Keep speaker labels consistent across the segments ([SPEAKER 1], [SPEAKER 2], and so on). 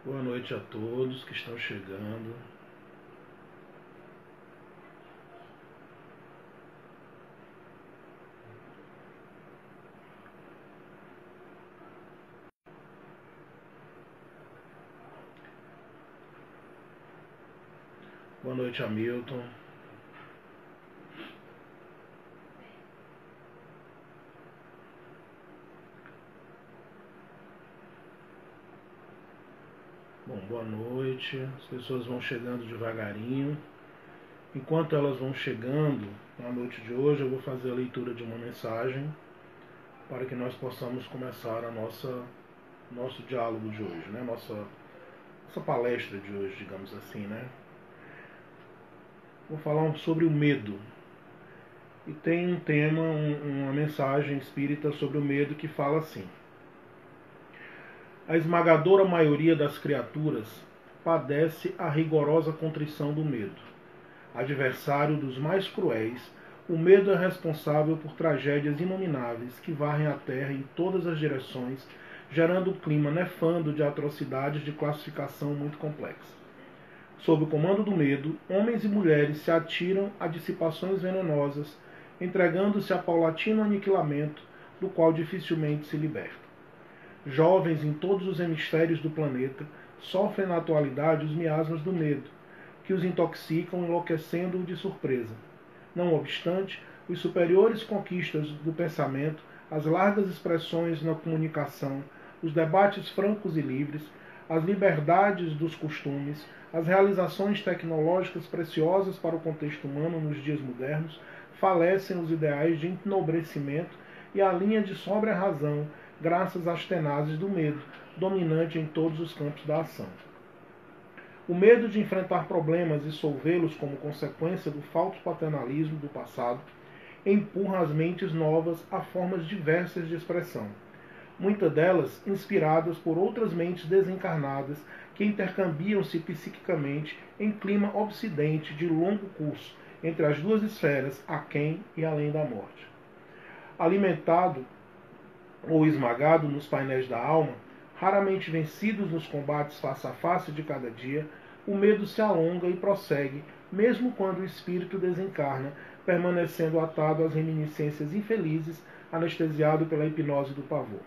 [SPEAKER 1] Boa noite a todos que estão chegando. Boa noite, Hamilton. Bom, boa noite. As pessoas vão chegando devagarinho. Enquanto elas vão chegando, na noite de hoje eu vou fazer a leitura de uma mensagem para que nós possamos começar nosso diálogo de hoje, né? Nossa palestra de hoje, digamos assim, né? Vou falar sobre o medo. E tem um tema, uma mensagem espírita sobre o medo que fala assim: a esmagadora maioria das criaturas padece a rigorosa contrição do medo. Adversário dos mais cruéis, o medo é responsável por tragédias inomináveis que varrem a terra em todas as direções, gerando um clima nefando de atrocidades de classificação muito complexa. Sob o comando do medo, homens e mulheres se atiram a dissipações venenosas, entregando-se a paulatino aniquilamento, do qual dificilmente se libertam. Jovens em todos os hemisférios do planeta sofrem na atualidade os miasmas do medo, que os intoxicam, enlouquecendo-o de surpresa. Não obstante, os superiores conquistas do pensamento, as largas expressões na comunicação, os debates francos e livres, as liberdades dos costumes, as realizações tecnológicas preciosas para o contexto humano nos dias modernos, falecem os ideais de enobrecimento e a linha de sóbria razão, graças às tenazes do medo, dominante em todos os campos da ação. O medo de enfrentar problemas e solvê-los como consequência do falso paternalismo do passado empurra as mentes novas a formas diversas de expressão, muitas delas inspiradas por outras mentes desencarnadas que intercambiam-se psiquicamente em clima obsidente de longo curso entre as duas esferas, aquém e além da morte. Alimentado ou esmagado nos painéis da alma, raramente vencidos nos combates face a face de cada dia, o medo se alonga e prossegue, mesmo quando o espírito desencarna, permanecendo atado às reminiscências infelizes, anestesiado pela hipnose do pavor.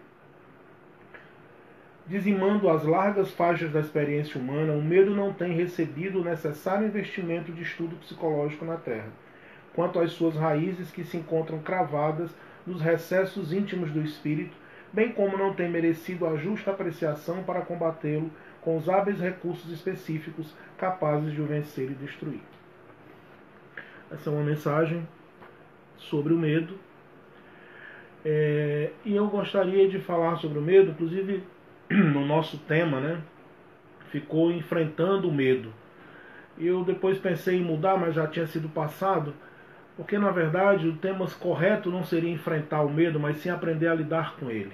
[SPEAKER 1] Dizimando as largas faixas da experiência humana, o medo não tem recebido o necessário investimento de estudo psicológico na Terra, quanto às suas raízes que se encontram cravadas nos recessos íntimos do espírito, bem como não tem merecido a justa apreciação para combatê-lo com os hábeis recursos específicos capazes de o vencer e destruir. Essa é uma mensagem sobre o medo. E eu gostaria de falar sobre o medo, inclusive no nosso tema, né? Ficou enfrentando o medo. E eu depois pensei em mudar, mas já tinha sido passado, porque na verdade o tema correto não seria enfrentar o medo, mas sim aprender a lidar com ele.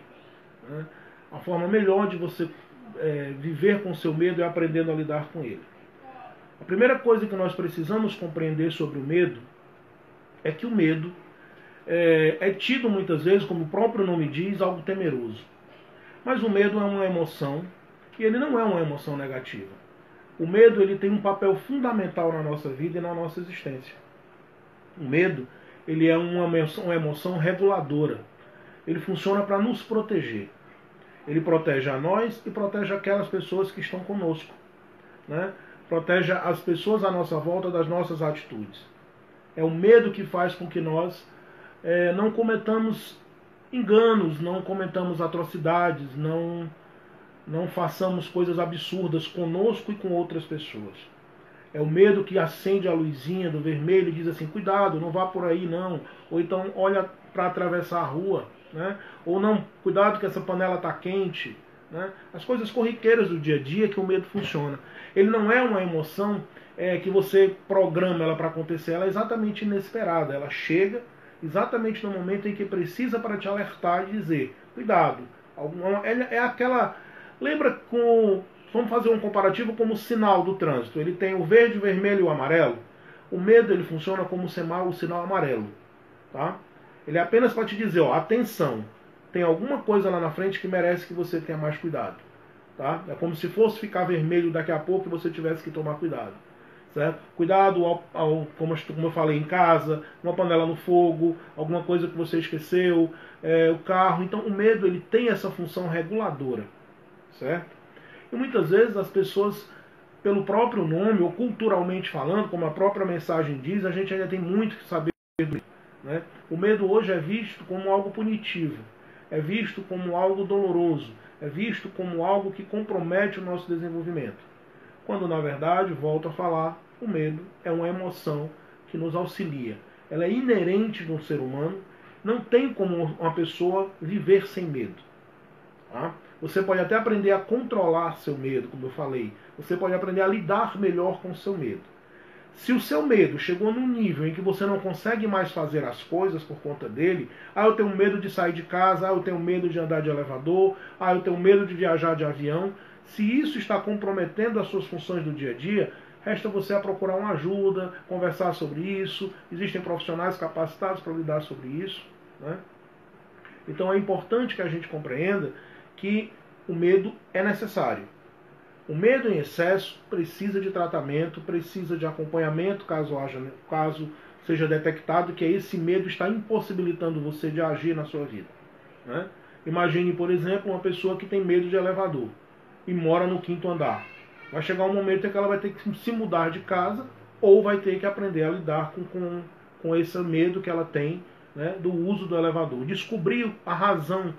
[SPEAKER 1] Né? A forma melhor de você viver com o seu medo é aprendendo a lidar com ele. A primeira coisa que nós precisamos compreender sobre o medo é que o medo é tido muitas vezes, como o próprio nome diz, algo temeroso. Mas o medo é uma emoção e ele não é uma emoção negativa. O medo ele tem um papel fundamental na nossa vida e na nossa existência. O medo ele é uma emoção reguladora. Ele funciona para nos proteger. Ele protege a nós e protege aquelas pessoas que estão conosco. Né? Protege as pessoas à nossa volta das nossas atitudes. É o medo que faz com que nós não cometamos enganos, não cometamos atrocidades, não façamos coisas absurdas conosco e com outras pessoas. É o medo que acende a luzinha do vermelho e diz assim, cuidado, não vá por aí não. Ou então olha para atravessar a rua. Né? Ou não, cuidado que essa panela está quente. Né? As coisas corriqueiras do dia a dia que o medo funciona. Ele não é uma emoção que você programa ela para acontecer, ela é exatamente inesperada. Ela chega exatamente no momento em que precisa para te alertar e dizer, cuidado. É aquela... Lembra com... Vamos fazer um comparativo como o sinal do trânsito. Ele tem o verde, o vermelho e o amarelo. O medo ele funciona como o sinal amarelo. Tá? Ele é apenas para te dizer, ó, atenção, tem alguma coisa lá na frente que merece que você tenha mais cuidado. Tá? É como se fosse ficar vermelho daqui a pouco e você tivesse que tomar cuidado. Certo? Cuidado, como eu falei, em casa, uma panela no fogo, alguma coisa que você esqueceu, o carro. Então o medo ele tem essa função reguladora. Certo? E muitas vezes as pessoas, pelo próprio nome, ou culturalmente falando, como a própria mensagem diz, a gente ainda tem muito que saber do medo. Né? O medo hoje é visto como algo punitivo, é visto como algo doloroso, é visto como algo que compromete o nosso desenvolvimento. Quando, na verdade, volto a falar, o medo é uma emoção que nos auxilia. Ela é inerente no ser humano, não tem como uma pessoa viver sem medo. Tá? Você pode até aprender a controlar seu medo, como eu falei. Você pode aprender a lidar melhor com o seu medo. Se o seu medo chegou num nível em que você não consegue mais fazer as coisas por conta dele, eu tenho medo de sair de casa, eu tenho medo de andar de elevador, eu tenho medo de viajar de avião. Se isso está comprometendo as suas funções do dia a dia, resta você procurar uma ajuda, conversar sobre isso. Existem profissionais capacitados para lidar sobre isso. Né? Então é importante que a gente compreenda que o medo é necessário. O medo em excesso precisa de tratamento, precisa de acompanhamento caso seja detectado que esse medo está impossibilitando você de agir na sua vida. Né? Imagine, por exemplo, uma pessoa que tem medo de elevador e mora no 5º andar. Vai chegar um momento em que ela vai ter que se mudar de casa ou vai ter que aprender a lidar com esse medo que ela tem, né, do uso do elevador. Descobrir a razão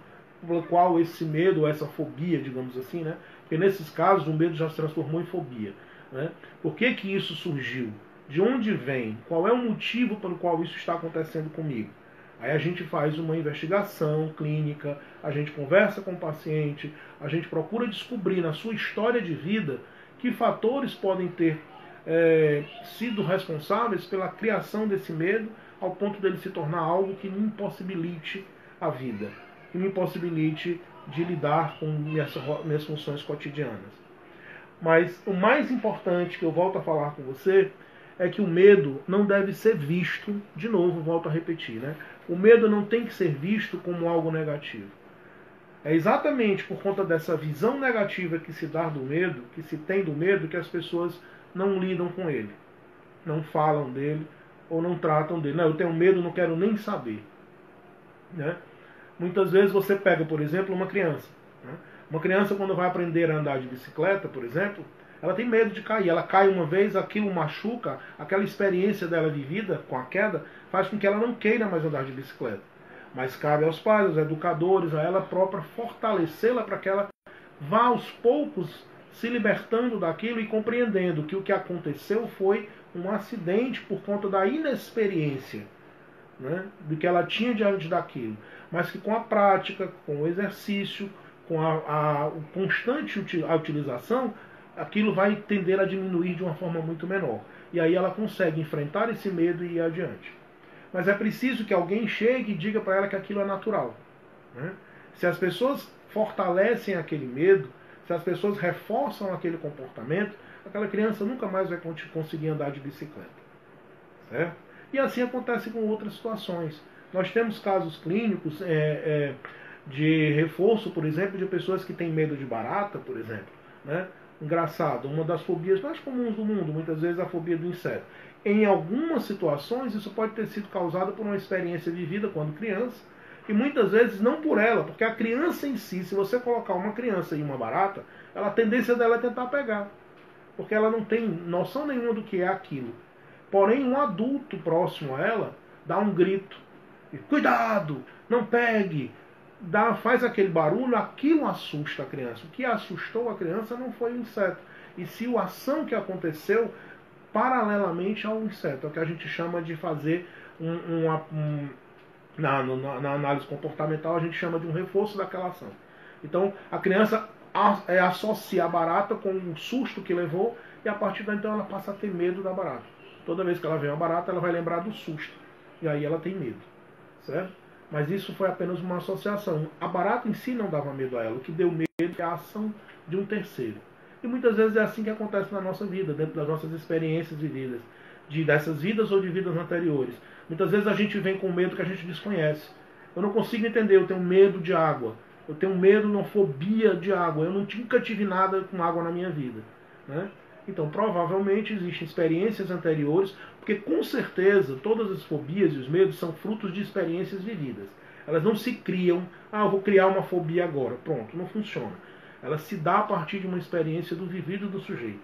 [SPEAKER 1] pela qual esse medo, essa fobia, digamos assim, né? Porque nesses casos o medo já se transformou em fobia. Né? Por que isso surgiu? De onde vem? Qual é o motivo pelo qual isso está acontecendo comigo? Aí a gente faz uma investigação clínica, a gente conversa com o paciente, a gente procura descobrir na sua história de vida que fatores podem ter sido responsáveis pela criação desse medo ao ponto dele se tornar algo que me impossibilite a vida, que me impossibilite de lidar com minhas funções cotidianas. Mas o mais importante que eu volto a falar com você é que o medo não deve ser visto, de novo, volto a repetir, né? O medo não tem que ser visto como algo negativo. É exatamente por conta dessa visão negativa que se dá do medo, que se tem do medo, que as pessoas não lidam com ele, não falam dele ou não tratam dele. Não, eu tenho medo, não quero nem saber. Né? Muitas vezes você pega, por exemplo, uma criança. Né? Uma criança, quando vai aprender a andar de bicicleta, por exemplo, ela tem medo de cair. Ela cai uma vez, aquilo machuca, aquela experiência dela vivida com a queda faz com que ela não queira mais andar de bicicleta. Mas cabe aos pais, aos educadores, a ela própria fortalecê-la para que ela vá aos poucos se libertando daquilo e compreendendo que o que aconteceu foi um acidente por conta da inexperiência, né, do que ela tinha diante daquilo. Mas que com a prática, com o exercício, com a constante utilização, aquilo vai tender a diminuir de uma forma muito menor. E aí ela consegue enfrentar esse medo e ir adiante. Mas é preciso que alguém chegue e diga para ela que aquilo é natural. Né? Se as pessoas fortalecem aquele medo, se as pessoas reforçam aquele comportamento, aquela criança nunca mais vai conseguir andar de bicicleta. Certo? E assim acontece com outras situações. Nós temos casos clínicos de reforço, por exemplo, de pessoas que têm medo de barata, por exemplo. Né? Engraçado, uma das fobias mais comuns do mundo, muitas vezes a fobia do inseto. Em algumas situações, isso pode ter sido causado por uma experiência vivida quando criança, e muitas vezes não por ela, porque a criança em si, se você colocar uma criança em uma barata, a tendência dela é tentar pegar, porque ela não tem noção nenhuma do que é aquilo. Porém, um adulto próximo a ela dá um grito, e, cuidado, não pegue, faz aquele barulho, aquilo assusta a criança. O que assustou a criança não foi o inseto, e sim a ação que aconteceu paralelamente ao inseto, é o que a gente chama de fazer na análise comportamental, a gente chama de um reforço daquela ação. Então, a criança associa a barata com o susto que levou, e a partir daí então ela passa a ter medo da barata. Toda vez que ela vê uma barata, ela vai lembrar do susto, e aí ela tem medo. Certo? Mas isso foi apenas uma associação. A barata em si não dava medo a ela. O que deu medo é a ação de um terceiro. E muitas vezes é assim que acontece na nossa vida, dentro das nossas experiências vividas, dessas vidas ou de vidas anteriores. Muitas vezes a gente vem com medo que a gente desconhece. Eu não consigo entender, eu tenho medo de água. Eu tenho medo, uma fobia de água. Eu nunca tive nada com água na minha vida, né? Então, provavelmente existem experiências anteriores, porque com certeza todas as fobias e os medos são frutos de experiências vividas. Elas não se criam, eu vou criar uma fobia agora. Pronto, não funciona. Ela se dá a partir de uma experiência do vivido do sujeito.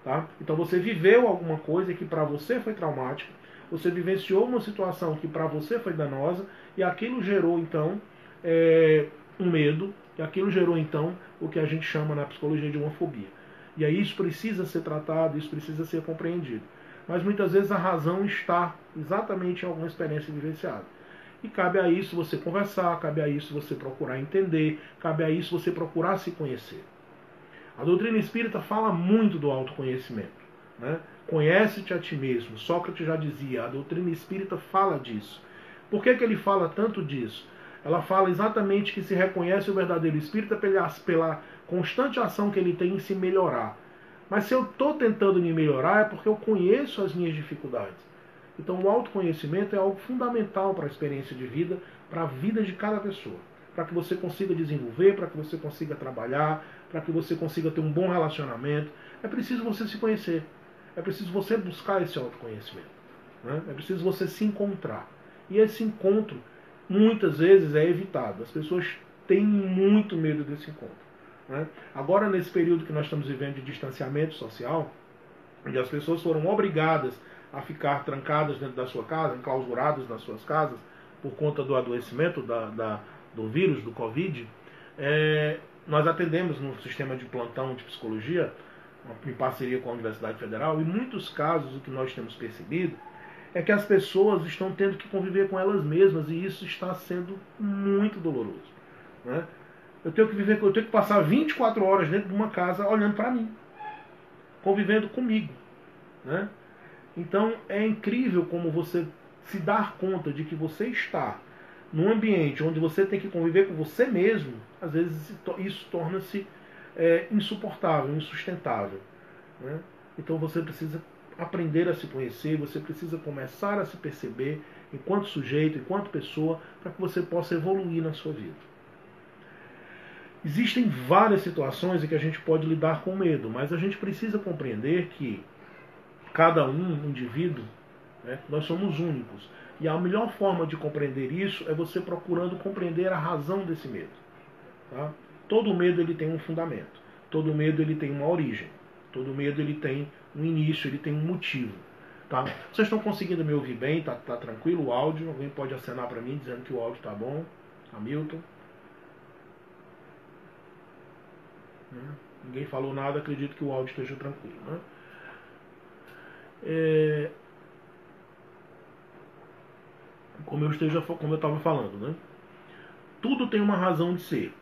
[SPEAKER 1] Tá? Então você viveu alguma coisa que para você foi traumática, você vivenciou uma situação que para você foi danosa, e aquilo gerou então um medo, e aquilo gerou então o que a gente chama na psicologia de uma fobia. E aí isso precisa ser tratado, isso precisa ser compreendido. Mas muitas vezes a razão está exatamente em alguma experiência vivenciada. E cabe a isso você conversar, cabe a isso você procurar entender, cabe a isso você procurar se conhecer. A doutrina espírita fala muito do autoconhecimento, né? Conhece-te a ti mesmo. Sócrates já dizia, a doutrina espírita fala disso. Por que ele fala tanto disso? Ela fala exatamente que se reconhece o verdadeiro espírita pela constante ação que ele tem em se melhorar. Mas se eu estou tentando me melhorar é porque eu conheço as minhas dificuldades. Então o autoconhecimento é algo fundamental para a experiência de vida, para a vida de cada pessoa. Para que você consiga desenvolver, para que você consiga trabalhar, para que você consiga ter um bom relacionamento. É preciso você se conhecer. É preciso você buscar esse autoconhecimento, né? É preciso você se encontrar. E esse encontro, muitas vezes, é evitado. As pessoas têm muito medo desse encontro, né? Agora, nesse período que nós estamos vivendo de distanciamento social, onde as pessoas foram obrigadas a ficar trancadas dentro da sua casa, enclausuradas nas suas casas, por conta do adoecimento do vírus, do Covid, nós atendemos no sistema de plantão de psicologia, em parceria com a Universidade Federal, e em muitos casos o que nós temos percebido é que as pessoas estão tendo que conviver com elas mesmas, e isso está sendo muito doloroso, né? Eu tenho que passar 24 horas dentro de uma casa olhando para mim, convivendo comigo, né? Então é incrível como você se dar conta de que você está num ambiente onde você tem que conviver com você mesmo. Às vezes isso torna-se insuportável, insustentável, né? Então você precisa aprender a se conhecer, você precisa começar a se perceber enquanto sujeito, enquanto pessoa, para que você possa evoluir na sua vida. Existem várias situações em que a gente pode lidar com medo, mas a gente precisa compreender que cada indivíduo, né, nós somos únicos. E a melhor forma de compreender isso é você procurando compreender a razão desse medo. Tá? Todo medo ele tem um fundamento. Todo medo ele tem uma origem. Todo medo ele tem um início, ele tem um motivo. Tá? Vocês estão conseguindo me ouvir bem? Tá tranquilo o áudio? Alguém pode acenar para mim dizendo que o áudio está bom? Hamilton? Ninguém falou nada, acredito que o áudio esteja tranquilo, né? Como eu estava falando, né? Tudo tem uma razão de ser.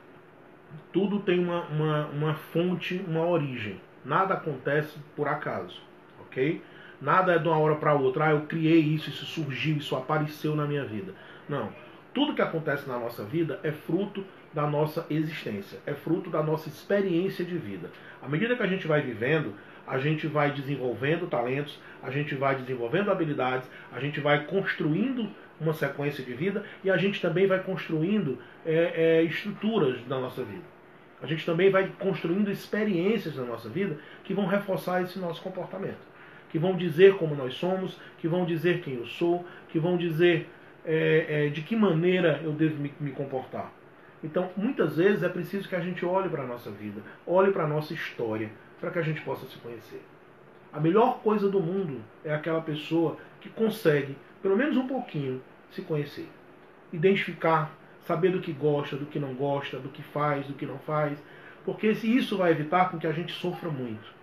[SPEAKER 1] Tudo tem uma fonte, uma origem. Nada acontece por acaso, ok? Nada é de uma hora para outra. Eu criei isso surgiu, isso apareceu na minha vida. Não. Tudo que acontece na nossa vida é fruto da nossa existência. É fruto da nossa experiência de vida. À medida que a gente vai vivendo, a gente vai desenvolvendo talentos, a gente vai desenvolvendo habilidades, a gente vai construindo uma sequência de vida, e a gente também vai construindo estruturas da nossa vida. A gente também vai construindo experiências na nossa vida que vão reforçar esse nosso comportamento, que vão dizer como nós somos, que vão dizer quem eu sou, que vão dizer de que maneira eu devo me comportar. Então, muitas vezes é preciso que a gente olhe para a nossa vida, olhe para a nossa história, para que a gente possa se conhecer. A melhor coisa do mundo é aquela pessoa que consegue, pelo menos um pouquinho, se conhecer. Identificar, saber do que gosta, do que não gosta, do que faz, do que não faz. Porque isso vai evitar com que a gente sofra muito.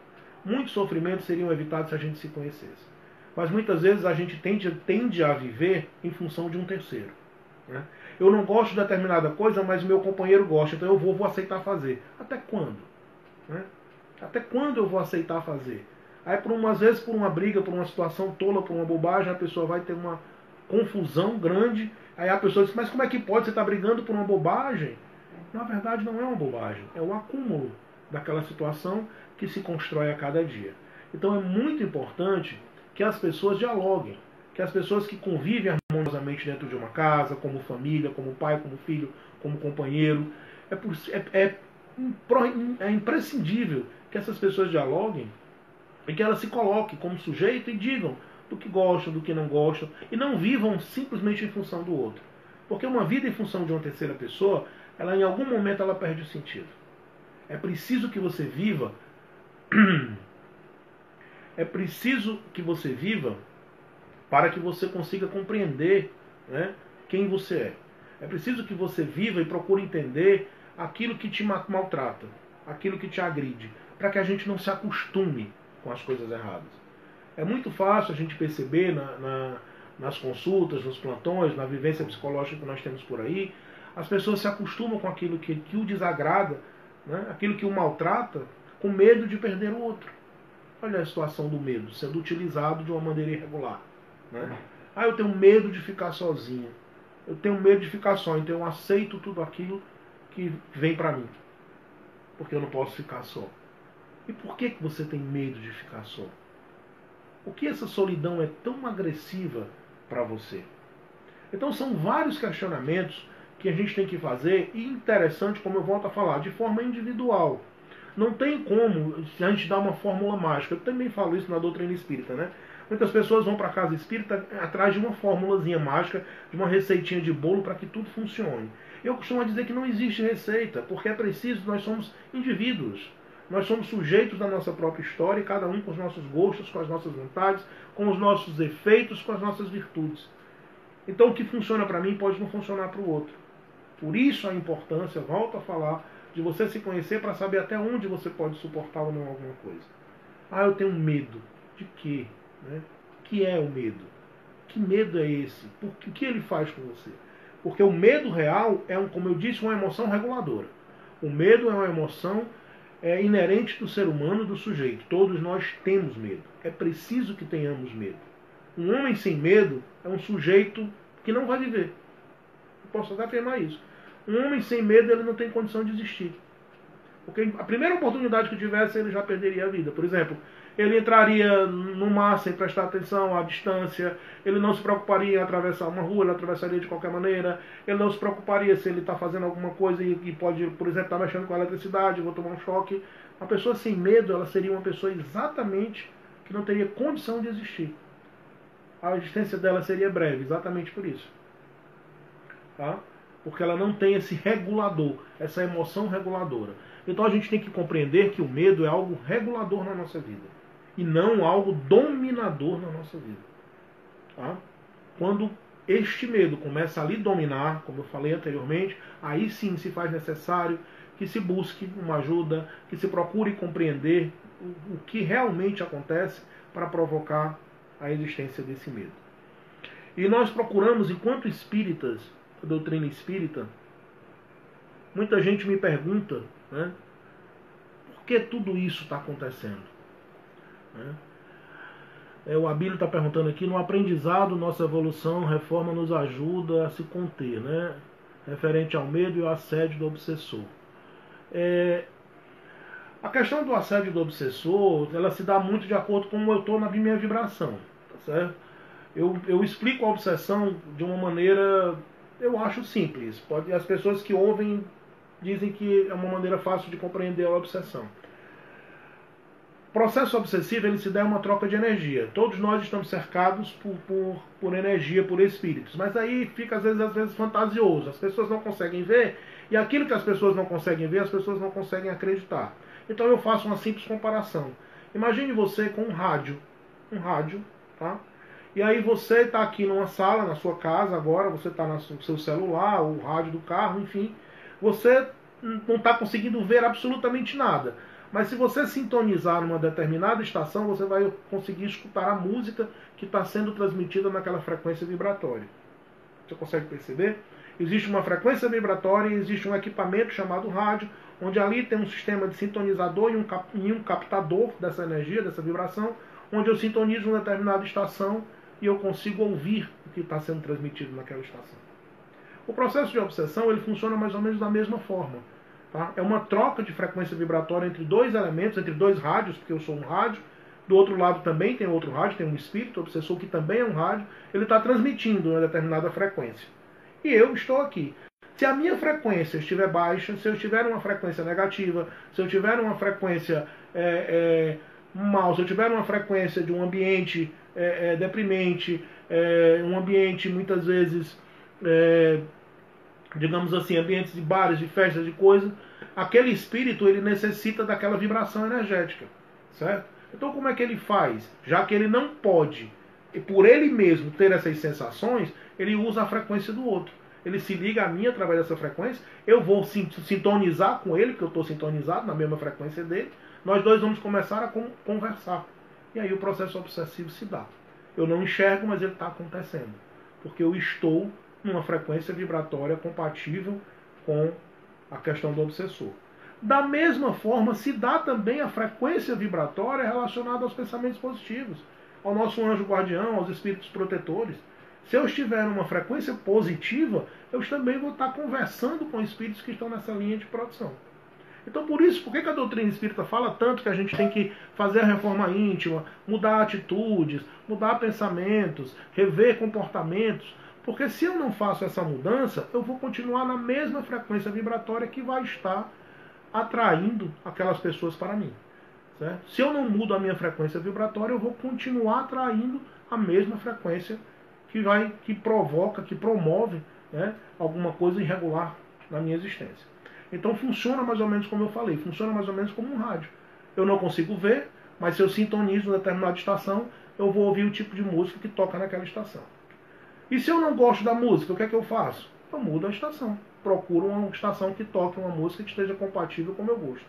[SPEAKER 1] Muitos sofrimentos seriam evitados se a gente se conhecesse. Mas muitas vezes a gente tende a viver em função de um terceiro, né? Eu não gosto de determinada coisa, mas o meu companheiro gosta, então eu vou aceitar fazer. Até quando? Né? Até quando eu vou aceitar fazer? Aí, às vezes, por uma briga, por uma situação tola, por uma bobagem, a pessoa vai ter uma confusão grande. Aí a pessoa diz, mas como é que pode? Você estar brigando por uma bobagem? Na verdade, não é uma bobagem. É o acúmulo daquela situação que se constrói a cada dia. Então, é muito importante que as pessoas dialoguem. Que as pessoas que convivem harmoniosamente dentro de uma casa, como família, como pai, como filho, como companheiro, É imprescindível que essas pessoas dialoguem e que elas se coloquem como sujeito e digam do que gostam, do que não gostam, e não vivam simplesmente em função do outro. Porque uma vida em função de uma terceira pessoa, ela em algum momento ela perde o sentido. É preciso que você viva é preciso que você viva para que você consiga compreender, né, quem você é. É preciso que você viva e procure entender aquilo que te maltrata, aquilo que te agride, para que a gente não se acostume com as coisas erradas. É muito fácil a gente perceber nas consultas, nos plantões, na vivência psicológica que nós temos por aí, as pessoas se acostumam com aquilo que o desagrada, né, aquilo que o maltrata, com medo de perder o outro. Olha a situação do medo sendo utilizado de uma maneira irregular, né? Eu tenho medo de ficar sozinho. Eu tenho medo de ficar só, então eu aceito tudo aquilo que vem para mim. Porque eu não posso ficar só. E por que você tem medo de ficar só? Por que essa solidão é tão agressiva para você? Então são vários questionamentos que a gente tem que fazer, e interessante, como eu volto a falar, de forma individual. Não tem como a gente dar uma fórmula mágica. Eu também falo isso na doutrina espírita, né? Muitas pessoas vão para a casa espírita atrás de uma fórmulazinha mágica, de uma receitinha de bolo para que tudo funcione. Eu costumo dizer que não existe receita, porque é preciso, nós somos indivíduos. Nós somos sujeitos da nossa própria história, cada um com os nossos gostos, com as nossas vontades, com os nossos efeitos, com as nossas virtudes. Então o que funciona para mim pode não funcionar para o outro. Por isso a importância, volto a falar, de você se conhecer para saber até onde você pode suportar ou não alguma coisa. Eu tenho medo. De quê? Né? O que é o medo? Que medo é esse? O que ele faz com você? Porque o medo real é, como eu disse, uma emoção reguladora. O medo é uma emoção inerente do ser humano, do sujeito. Todos nós temos medo. É preciso que tenhamos medo. Um homem sem medo é um sujeito que não vai viver. Eu posso até afirmar isso. Um homem sem medo, ele não tem condição de existir. Porque a primeira oportunidade que tivesse, ele já perderia a vida. Por exemplo, ele entraria no mar sem prestar atenção à distância, ele não se preocuparia em atravessar uma rua, ele atravessaria de qualquer maneira, ele não se preocuparia se ele está fazendo alguma coisa e pode, por exemplo, estar mexendo com a eletricidade, vou tomar um choque. Uma pessoa sem medo, ela seria uma pessoa exatamente que não teria condição de existir. A existência dela seria breve, exatamente por isso. Tá? Porque ela não tem esse regulador, essa emoção reguladora. Então a gente tem que compreender que o medo é algo regulador na nossa vida e não algo dominador na nossa vida. Tá? Quando este medo começa a lhe dominar, como eu falei anteriormente, aí sim se faz necessário que se busque uma ajuda, que se procure compreender o que realmente acontece para provocar a existência desse medo. E nós procuramos, enquanto espíritas, a doutrina espírita, muita gente me pergunta, né, por que tudo isso está acontecendo? Né? O Abílio está perguntando aqui, no aprendizado, nossa evolução, reforma nos ajuda a se conter, né, referente ao medo e ao assédio do obsessor. A questão do assédio do obsessor, ela se dá muito de acordo com como eu estou na minha vibração, tá certo? Eu explico a obsessão de uma maneira, eu acho simples. As pessoas que ouvem dizem que é uma maneira fácil de compreender a obsessão. O processo obsessivo, ele se dá uma troca de energia. Todos nós estamos cercados por energia, por espíritos. Mas aí fica às vezes fantasioso. As pessoas não conseguem ver, e aquilo que as pessoas não conseguem ver, as pessoas não conseguem acreditar. Então eu faço uma simples comparação. Imagine você com um rádio. Um rádio, tá? E aí você está aqui numa sala, na sua casa agora, você está no seu celular, o rádio do carro, enfim. Você não está conseguindo ver absolutamente nada. Mas se você sintonizar numa determinada estação, você vai conseguir escutar a música que está sendo transmitida naquela frequência vibratória. Você consegue perceber? Existe uma frequência vibratória e existe um equipamento chamado rádio, onde ali tem um sistema de sintonizador e um captador dessa energia, dessa vibração, onde eu sintonizo uma determinada estação e eu consigo ouvir o que está sendo transmitido naquela estação. O processo de obsessão, ele funciona mais ou menos da mesma forma. Tá? É uma troca de frequência vibratória entre dois elementos, entre dois rádios, porque eu sou um rádio. Do outro lado também tem outro rádio, tem um espírito obsessor que também é um rádio. Ele está transmitindo uma determinada frequência. E eu estou aqui. Se a minha frequência estiver baixa, se eu tiver uma frequência negativa, se eu tiver uma frequência mal, se eu tiver uma frequência de um ambiente deprimente, um ambiente muitas vezes, digamos assim, ambientes de bares, de festas, de coisas, aquele espírito ele necessita daquela vibração energética, certo? Então como é que ele faz? Já que ele não pode, por ele mesmo, ter essas sensações, ele usa a frequência do outro. Ele se liga a mim através dessa frequência, eu vou sintonizar com ele, porque eu estou sintonizado na mesma frequência dele, nós dois vamos começar a conversar. E aí o processo obsessivo se dá. Eu não enxergo, mas ele está acontecendo. Porque eu estou numa frequência vibratória compatível com a questão do obsessor. Da mesma forma, se dá também a frequência vibratória relacionada aos pensamentos positivos, ao nosso anjo guardião, aos espíritos protetores. Se eu estiver numa frequência positiva, eu também vou estar conversando com espíritos que estão nessa linha de produção. Então, por isso, por que a doutrina espírita fala tanto que a gente tem que fazer a reforma íntima, mudar atitudes, mudar pensamentos, rever comportamentos? Porque se eu não faço essa mudança, eu vou continuar na mesma frequência vibratória que vai estar atraindo aquelas pessoas para mim. Certo? Se eu não mudo a minha frequência vibratória, eu vou continuar atraindo a mesma frequência que provoca, que promove, né, alguma coisa irregular na minha existência. Então funciona mais ou menos como eu falei, funciona mais ou menos como um rádio. Eu não consigo ver, mas se eu sintonizo uma determinada estação, eu vou ouvir o tipo de música que toca naquela estação. E se eu não gosto da música, o que é que eu faço? Eu mudo a estação. Procuro uma estação que toque uma música que esteja compatível com o meu gosto.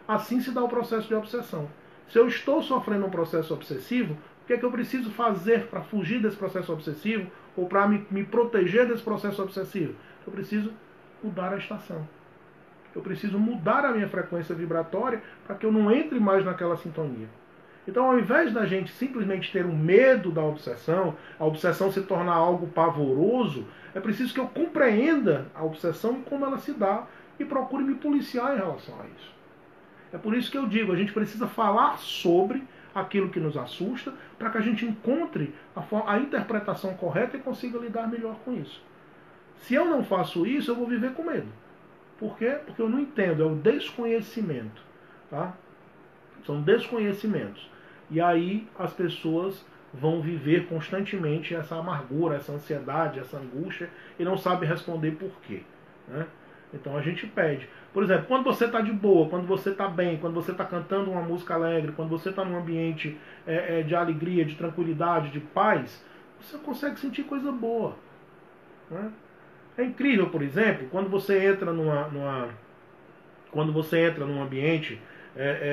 [SPEAKER 1] Assim se dá o processo de obsessão. Se eu estou sofrendo um processo obsessivo, o que é que eu preciso fazer para fugir desse processo obsessivo ou para me proteger desse processo obsessivo? Eu preciso mudar a estação. Eu preciso mudar a minha frequência vibratória para que eu não entre mais naquela sintonia. Então, ao invés da gente simplesmente ter um medo da obsessão, a obsessão se tornar algo pavoroso, é preciso que eu compreenda a obsessão e como ela se dá e procure me policiar em relação a isso. É por isso que eu digo, a gente precisa falar sobre aquilo que nos assusta para que a gente encontre a interpretação correta e consiga lidar melhor com isso. Se eu não faço isso, eu vou viver com medo. Por quê? Porque eu não entendo, é o desconhecimento. Tá? São desconhecimentos. E aí as pessoas vão viver constantemente essa amargura, essa ansiedade, essa angústia e não sabem responder por quê. Né? Então a gente pede. Por exemplo, quando você está de boa, quando você está bem, quando você está cantando uma música alegre, quando você está num ambiente de alegria, de tranquilidade, de paz, você consegue sentir coisa boa. Né? É incrível, por exemplo, quando você entra num ambiente,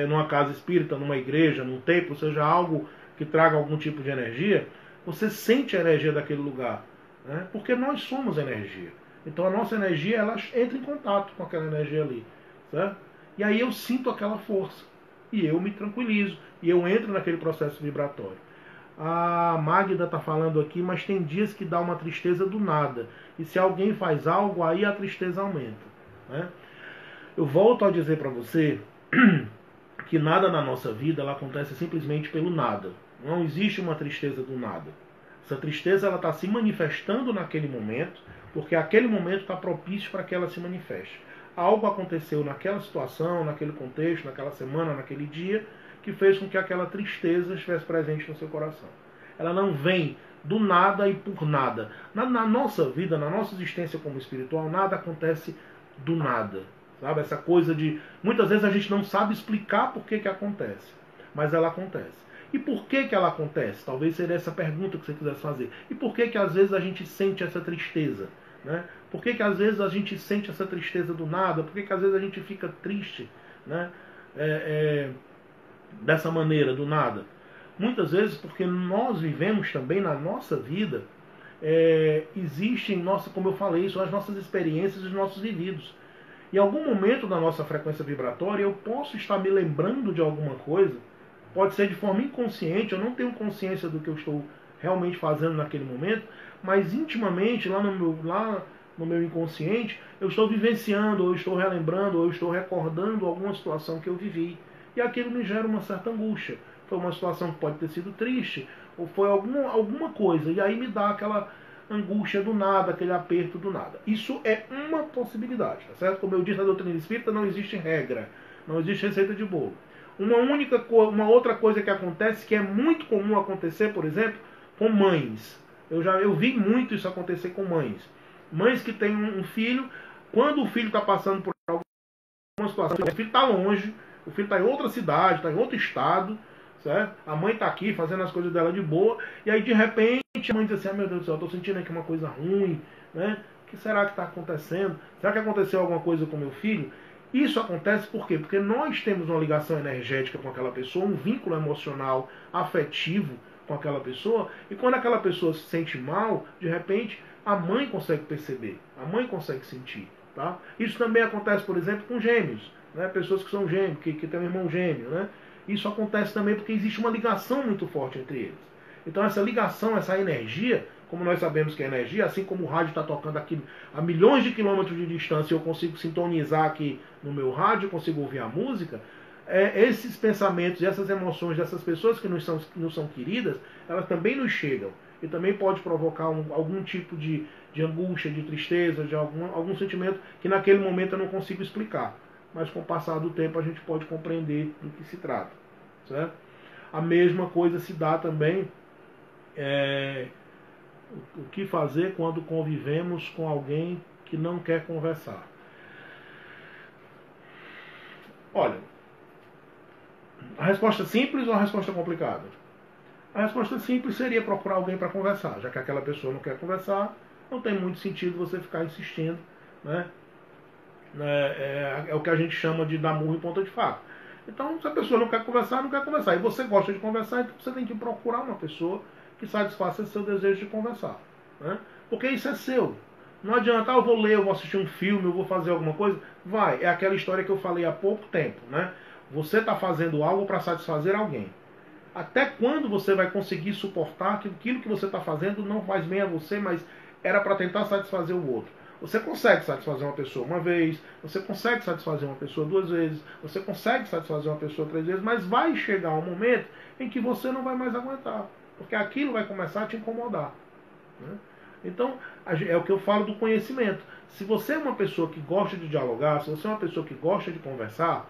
[SPEAKER 1] numa casa espírita, numa igreja, num templo, seja algo que traga algum tipo de energia, você sente a energia daquele lugar. Né? Porque nós somos energia. Então a nossa energia ela entra em contato com aquela energia ali. Certo? E aí eu sinto aquela força. E eu me tranquilizo. E eu entro naquele processo vibratório. A Magda está falando aqui, mas tem dias que dá uma tristeza do nada. E se alguém faz algo, aí a tristeza aumenta. Né? Eu volto a dizer para você que nada na nossa vida ela acontece simplesmente pelo nada. Não existe uma tristeza do nada. Essa tristeza está se manifestando naquele momento, porque aquele momento está propício para que ela se manifeste. Algo aconteceu naquela situação, naquele contexto, naquela semana, naquele dia, que fez com que aquela tristeza estivesse presente no seu coração. Ela não vem do nada e por nada. Na nossa vida, na nossa existência como espiritual, nada acontece do nada. Sabe? Essa coisa de... Muitas vezes a gente não sabe explicar por que acontece, mas ela acontece. E por que ela acontece? Talvez seria essa pergunta que você quisesse fazer. E por que às vezes a gente sente essa tristeza? Né? Por que às vezes a gente sente essa tristeza do nada? Por que às vezes a gente fica triste, né? Dessa maneira, do nada? Muitas vezes porque nós vivemos também na nossa vida, existem, como eu falei, são as nossas experiências e os nossos vividos. Em algum momento da nossa frequência vibratória eu posso estar me lembrando de alguma coisa, pode ser de forma inconsciente, eu não tenho consciência do que eu estou realmente fazendo naquele momento, mas intimamente, lá no meu inconsciente, eu estou vivenciando, ou eu estou relembrando, ou eu estou recordando alguma situação que eu vivi. E aquilo me gera uma certa angústia. Foi uma situação que pode ter sido triste, ou foi alguma coisa, e aí me dá angústia do nada, aquele aperto do nada. Isso é uma possibilidade, tá certo? Como eu disse na doutrina espírita, não existe regra, não existe receita de bolo. Uma outra coisa que acontece, que é muito comum acontecer, por exemplo, com mães. Eu vi muito isso acontecer com mães. Mães que têm um filho, quando o filho está passando por alguma situação, o filho está longe, o filho está em outra cidade, está em outro estado, certo? A mãe está aqui fazendo as coisas dela de boa, e aí de repente a mãe diz assim, meu Deus do céu, eu estou sentindo aqui uma coisa ruim, né? O que será que está acontecendo? Será que aconteceu alguma coisa com meu filho? Isso acontece por quê? Porque nós temos uma ligação energética com aquela pessoa, um vínculo emocional, afetivo com aquela pessoa, e quando aquela pessoa se sente mal, de repente a mãe consegue perceber, a mãe consegue sentir. Tá? Isso também acontece, por exemplo, com gêmeos, né? Pessoas que são gêmeos, que têm um irmão gêmeo. Né? Isso acontece também porque existe uma ligação muito forte entre eles. Então essa ligação, essa energia, como nós sabemos que é energia, assim como o rádio está tocando aqui a milhões de quilômetros de distância, eu consigo sintonizar aqui no meu rádio, consigo ouvir a música, esses pensamentos e essas emoções dessas pessoas que nos são queridas, elas também nos chegam. E também pode provocar algum tipo de angústia, de tristeza, de algum sentimento que naquele momento eu não consigo explicar. Mas com o passar do tempo a gente pode compreender do que se trata. Certo? A mesma coisa se dá também o que fazer quando convivemos com alguém que não quer conversar. Olha, a resposta simples ou a resposta complicada? A resposta simples seria procurar alguém para conversar, já que aquela pessoa não quer conversar, não tem muito sentido você ficar insistindo, né? É o que a gente chama de dar murro em ponta de faca. Então, se a pessoa não quer conversar, não quer conversar. E você gosta de conversar, então você tem que procurar uma pessoa que satisfaça seu desejo de conversar. Né? Porque isso é seu. Não adianta, eu vou ler, eu vou assistir um filme, eu vou fazer alguma coisa. Vai, é aquela história que eu falei há pouco tempo. Né? Você está fazendo algo para satisfazer alguém. Até quando você vai conseguir suportar que aquilo que você está fazendo não faz bem a você, mas era para tentar satisfazer o outro? Você consegue satisfazer uma pessoa uma vez, você consegue satisfazer uma pessoa duas vezes, você consegue satisfazer uma pessoa três vezes, mas vai chegar um momento em que você não vai mais aguentar, porque aquilo vai começar a te incomodar. Né? Então, é o que eu falo do conhecimento. Se você é uma pessoa que gosta de dialogar, se você é uma pessoa que gosta de conversar,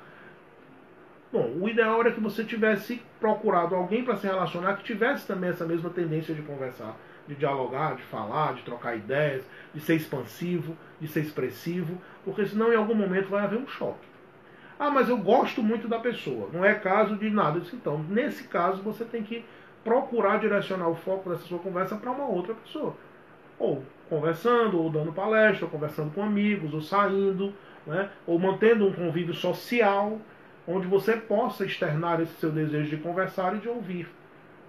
[SPEAKER 1] bom, o ideal era que você tivesse procurado alguém para se relacionar que tivesse também essa mesma tendência de conversar, de dialogar, de falar, de trocar ideias, de ser expansivo, de ser expressivo, porque senão em algum momento vai haver um choque. Ah, mas eu gosto muito da pessoa, não é caso de nada. Então, nesse caso, você tem que procurar direcionar o foco dessa sua conversa para uma outra pessoa. Ou conversando, ou dando palestra, ou conversando com amigos, ou saindo, né? Ou mantendo um convívio social, onde você possa externar esse seu desejo de conversar e de ouvir,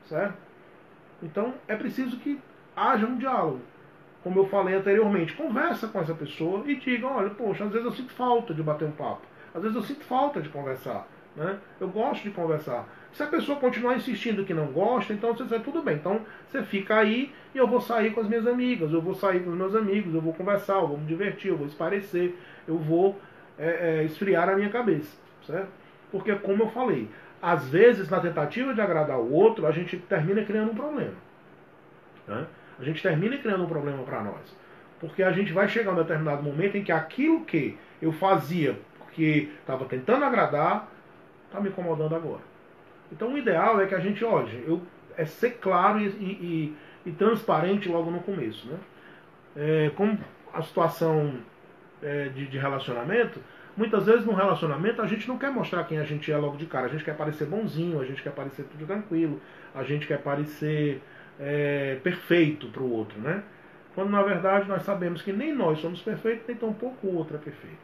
[SPEAKER 1] certo? Então é preciso que haja um diálogo. Como eu falei anteriormente, conversa com essa pessoa e diga, olha, poxa, às vezes eu sinto falta de bater um papo, às vezes eu sinto falta de conversar, né? Eu gosto de conversar. Se a pessoa continuar insistindo que não gosta, então você diz, tudo bem, então você fica aí e eu vou sair com as minhas amigas, eu vou sair com os meus amigos, eu vou conversar, eu vou me divertir, eu vou esparecer, eu vou esfriar a minha cabeça, certo? Porque, como eu falei, às vezes, na tentativa de agradar o outro, a gente termina criando um problema. Né? A gente termina criando um problema para nós. Porque a gente vai chegar a um determinado momento em que aquilo que eu fazia, que estava tentando agradar, está me incomodando agora. Então, o ideal é que a gente, é ser claro e transparente logo no começo. Né? Como a situação de relacionamento, muitas vezes no relacionamento a gente não quer mostrar quem a gente é logo de cara. A gente quer parecer bonzinho, a gente quer parecer tudo tranquilo, a gente quer parecer perfeito para o outro, né? Quando na verdade nós sabemos que nem nós somos perfeitos, nem tampouco o outro é perfeito.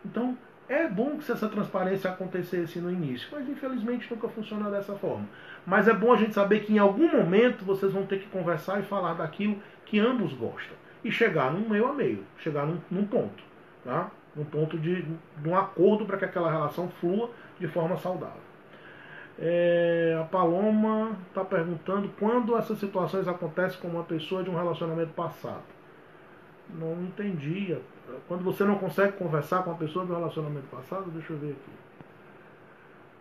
[SPEAKER 1] Então é bom que essa transparência acontecesse no início, mas infelizmente nunca funciona dessa forma. Mas é bom a gente saber que em algum momento vocês vão ter que conversar e falar daquilo que ambos gostam. E chegar num meio a meio, chegar num ponto. Tá? Num ponto de um acordo para que aquela relação flua de forma saudável. A Paloma está perguntando quando essas situações acontecem com uma pessoa de um relacionamento passado. Não entendi. Quando você não consegue conversar com uma pessoa do relacionamento passado, deixa eu ver aqui.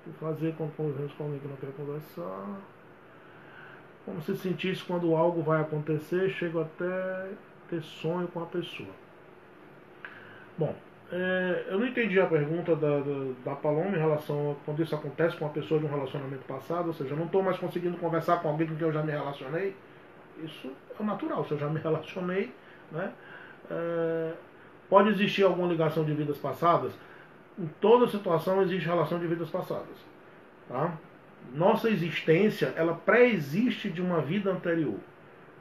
[SPEAKER 1] O que fazer quando convivemos com alguém que não quer conversar? como se sentisse quando algo vai acontecer, chego até ter sonho com a pessoa. Bom, eu não entendi a pergunta da Paloma em relação a quando isso acontece com uma pessoa de um relacionamento passado, ou seja, eu não estou mais conseguindo conversar com alguém com quem eu já me relacionei. Isso é natural, se eu já me relacionei, né? Pode existir alguma ligação de vidas passadas? Em toda situação existe relação de vidas passadas. Tá? Nossa existência, ela pré-existe de uma vida anterior.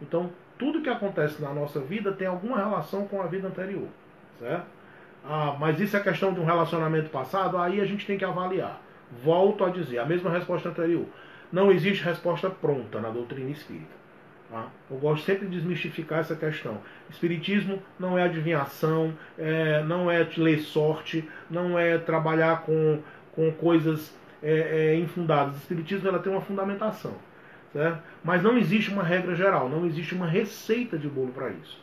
[SPEAKER 1] Então, tudo que acontece na nossa vida tem alguma relação com a vida anterior. Certo? Mas isso é questão de um relacionamento passado? Aí a gente tem que avaliar. Volto a dizer, a mesma resposta anterior. Não existe resposta pronta na doutrina espírita. Tá? Eu gosto sempre de desmistificar essa questão. Espiritismo não é adivinhação, não é ler sorte, não é trabalhar com coisas infundadas. O Espiritismo ela tem uma fundamentação, certo? Mas não existe uma regra geral, não existe uma receita de bolo para isso.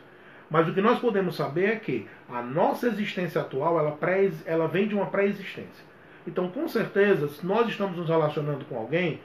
[SPEAKER 1] Mas o que nós podemos saber é que a nossa existência atual ela vem de uma pré-existência. Então, com certeza, se nós estamos nos relacionando com alguém,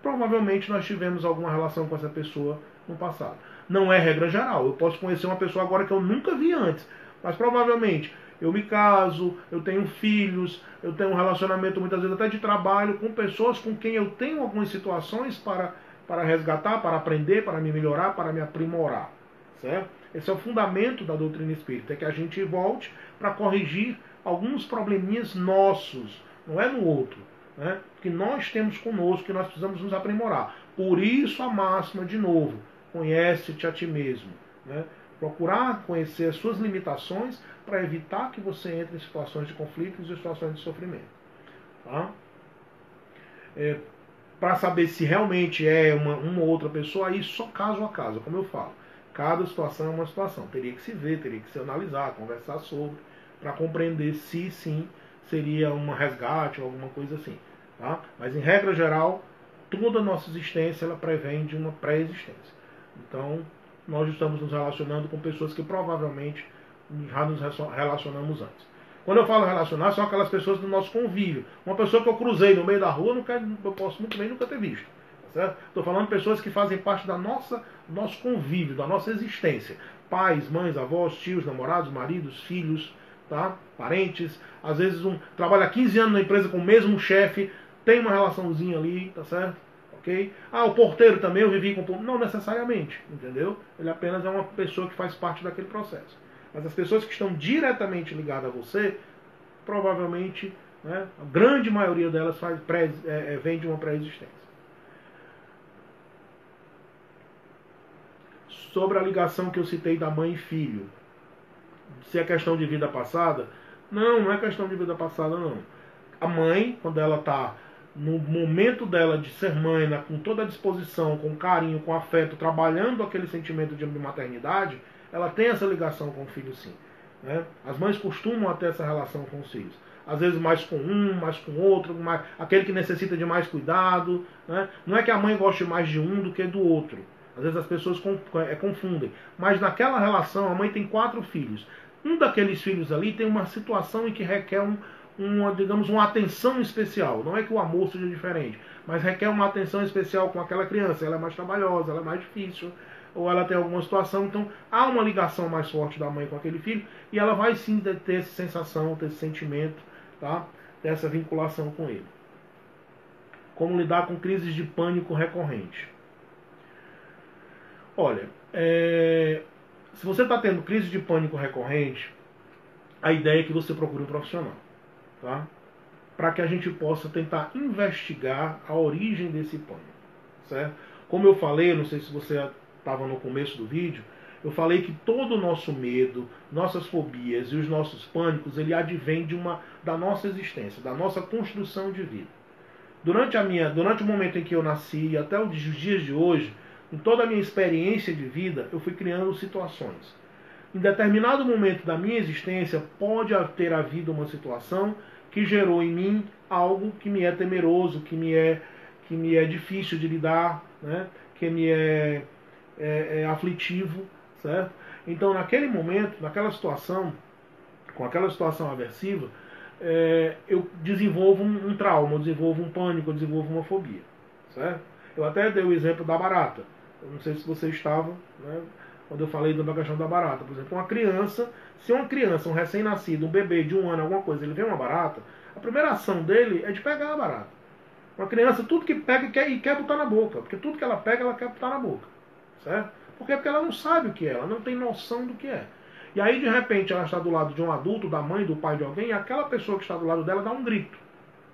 [SPEAKER 1] provavelmente nós tivemos alguma relação com essa pessoa no passado. Não é regra geral. Eu posso conhecer uma pessoa agora que eu nunca vi antes, mas provavelmente eu me caso, eu tenho filhos, eu tenho um relacionamento muitas vezes até de trabalho com pessoas com quem eu tenho algumas situações para resgatar, para aprender, para me melhorar, para me aprimorar. Certo? Esse é o fundamento da doutrina espírita, é que a gente volte para corrigir alguns probleminhas nossos, não é no outro. Né, que nós temos conosco, que nós precisamos nos aprimorar. Por isso a máxima, de novo, conhece-te a ti mesmo. Né, procurar conhecer as suas limitações para evitar que você entre em situações de conflitos e situações de sofrimento. Tá? Para saber se realmente é uma ou outra pessoa, aí só caso a caso, como eu falo. Cada situação é uma situação. Teria que se ver, teria que se analisar, conversar sobre, para compreender se sim seria um resgate ou alguma coisa assim. Tá? Mas, em regra geral, toda a nossa existência ela prevém de uma pré-existência. Então, nós estamos nos relacionando com pessoas que provavelmente já nos relacionamos antes. Quando eu falo relacionar, são aquelas pessoas do nosso convívio. Uma pessoa que eu cruzei no meio da rua, eu posso muito bem nunca ter visto. Estou falando de pessoas que fazem parte do nosso convívio, da nossa existência. Pais, mães, avós, tios, namorados, maridos, filhos, tá? Parentes. Às vezes trabalha 15 anos na empresa com o mesmo chefe, tem uma relaçãozinha ali, tá certo? Ok? O porteiro também, eu vivi com o porteiro. Não necessariamente, entendeu? Ele apenas é uma pessoa que faz parte daquele processo. Mas as pessoas que estão diretamente ligadas a você, provavelmente, né, a grande maioria delas vem de uma pré-existência. Sobre a ligação que eu citei da mãe e filho, se é questão de vida passada, não é questão de vida passada, não. A mãe, quando ela está no momento dela de ser mãe, com toda a disposição, com carinho, com afeto, trabalhando aquele sentimento de maternidade, ela tem essa ligação com o filho, sim. Né? As mães costumam ter essa relação com os filhos. Às vezes mais com um, mais com outro, aquele que necessita de mais cuidado. Né? Não é que a mãe goste mais de um do que do outro. Às vezes as pessoas confundem. Mas naquela relação, a mãe tem 4 filhos. Um daqueles filhos ali tem uma situação em que requer uma atenção especial. Não é que o amor seja diferente, mas requer uma atenção especial com aquela criança. Ela é mais trabalhosa, ela é mais difícil, ou ela tem alguma situação. Então há uma ligação mais forte da mãe com aquele filho, e ela vai sim ter essa sensação, ter esse sentimento, tá? Ter essa vinculação com ele. Como lidar com crises de pânico recorrente? Olha, se você está tendo crise de pânico recorrente, a ideia é que você procure um profissional, tá? Para que a gente possa tentar investigar a origem desse pânico, certo? Como eu falei, não sei se você estava no começo do vídeo, eu falei que todo o nosso medo, nossas fobias e os nossos pânicos, ele advém da nossa existência, da nossa construção de vida. Durante o momento em que eu nasci, até os dias de hoje, em toda a minha experiência de vida, eu fui criando situações. Em determinado momento da minha existência, pode ter havido uma situação que gerou em mim algo que me é temeroso, que me é difícil de lidar, né? Que me é aflitivo, certo? Então, naquele momento, naquela situação, com aquela situação aversiva, eu desenvolvo um trauma, eu desenvolvo um pânico, eu desenvolvo uma fobia, certo? Eu até dei o exemplo da barata. Eu não sei se você estava, né, quando eu falei da questão da barata. Por exemplo, uma criança, se uma criança, um recém-nascido, um bebê de 1 ano, alguma coisa, ele vê uma barata, a primeira ação dele é de pegar a barata. Uma criança, tudo que pega quer botar na boca. Porque tudo que ela pega, ela quer botar na boca. Certo? Por quê? Porque ela não sabe o que é, ela não tem noção do que é. E aí, de repente, ela está do lado de um adulto, da mãe, do pai de alguém, e aquela pessoa que está do lado dela dá um grito.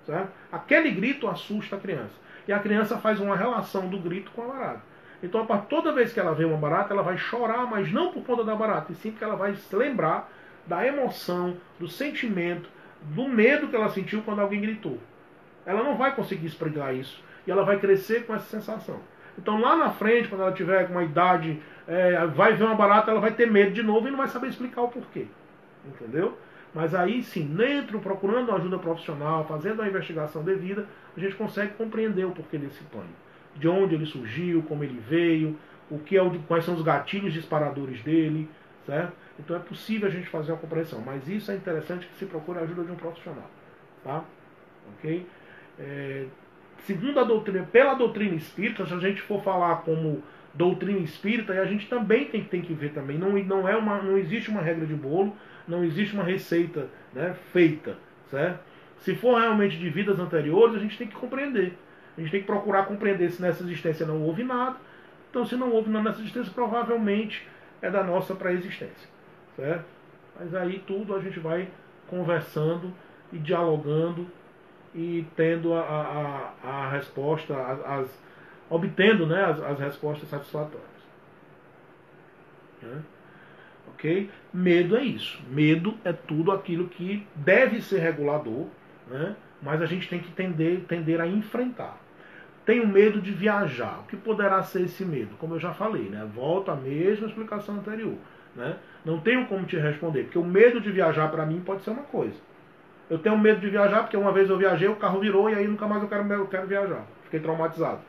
[SPEAKER 1] Certo? Aquele grito assusta a criança. E a criança faz uma relação do grito com a barata. Então, toda vez que ela vê uma barata, ela vai chorar, mas não por conta da barata, e sim porque ela vai se lembrar da emoção, do sentimento, do medo que ela sentiu quando alguém gritou. Ela não vai conseguir explicar isso. E ela vai crescer com essa sensação. Então, lá na frente, quando ela tiver com uma idade, vai ver uma barata, ela vai ter medo de novo e não vai saber explicar o porquê. Entendeu? Mas aí sim, dentro, procurando uma ajuda profissional, fazendo a investigação devida, a gente consegue compreender o porquê desse pânico. De onde ele surgiu, como ele veio, quais são os gatilhos disparadores dele, certo? Então é possível a gente fazer uma compreensão. Mas isso é interessante que se procure a ajuda de um profissional. Tá? Ok? Segundo a doutrina, pela doutrina espírita, se a gente for falar como doutrina espírita, a gente também tem que ver também. Não existe uma regra de bolo, não existe uma receita, né, feita. Certo? Se for realmente de vidas anteriores, a gente tem que compreender. A gente tem que procurar compreender se nessa existência não houve nada. Então, se não houve nada nessa existência, provavelmente é da nossa pré-existência. Certo? Mas aí tudo a gente vai conversando e dialogando e tendo a resposta, obtendo, né, as respostas satisfatórias. Né? Ok? Medo é isso. Medo é tudo aquilo que deve ser regulador, né, mas a gente tem que tender a enfrentar. Tenho medo de viajar. O que poderá ser esse medo? Como eu já falei, né? Volto à mesma explicação anterior. Né? Não tenho como te responder, porque o medo de viajar para mim pode ser uma coisa. Eu tenho medo de viajar porque uma vez eu viajei, o carro virou e aí nunca mais eu quero viajar. Fiquei traumatizado.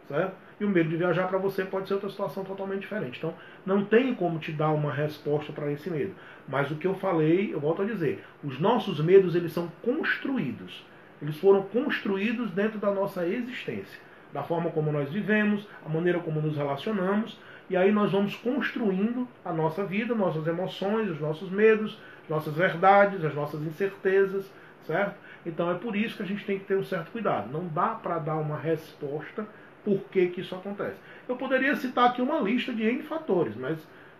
[SPEAKER 1] Certo? E o medo de viajar para você pode ser outra situação totalmente diferente. Então, não tem como te dar uma resposta para esse medo. Mas o que eu falei, eu volto a dizer, os nossos medos, eles são construídos. Eles foram construídos dentro da nossa existência. Da forma como nós vivemos, a maneira como nos relacionamos. E aí nós vamos construindo a nossa vida, nossas emoções, os nossos medos, nossas verdades, as nossas incertezas, certo? Então é por isso que a gente tem que ter um certo cuidado. Não dá para dar uma resposta por que isso acontece. Eu poderia citar aqui uma lista de N fatores, mas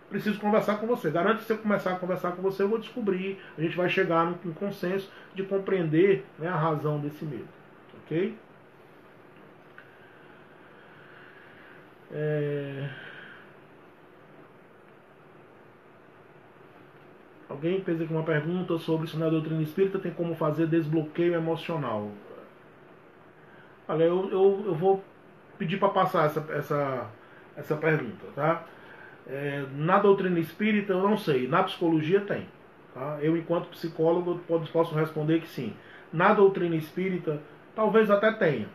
[SPEAKER 1] preciso conversar com você. Garanto que se eu começar a conversar com você, eu vou descobrir, a gente vai chegar num consenso de compreender, né, a razão desse medo. Ok? Alguém fez aqui uma pergunta sobre se na doutrina espírita tem como fazer desbloqueio emocional. Olha, eu vou pedir para passar essa pergunta, tá? Na doutrina espírita eu não sei, na psicologia tem. Tá? Eu, enquanto psicólogo, posso responder que sim. Na doutrina espírita, talvez até tenha,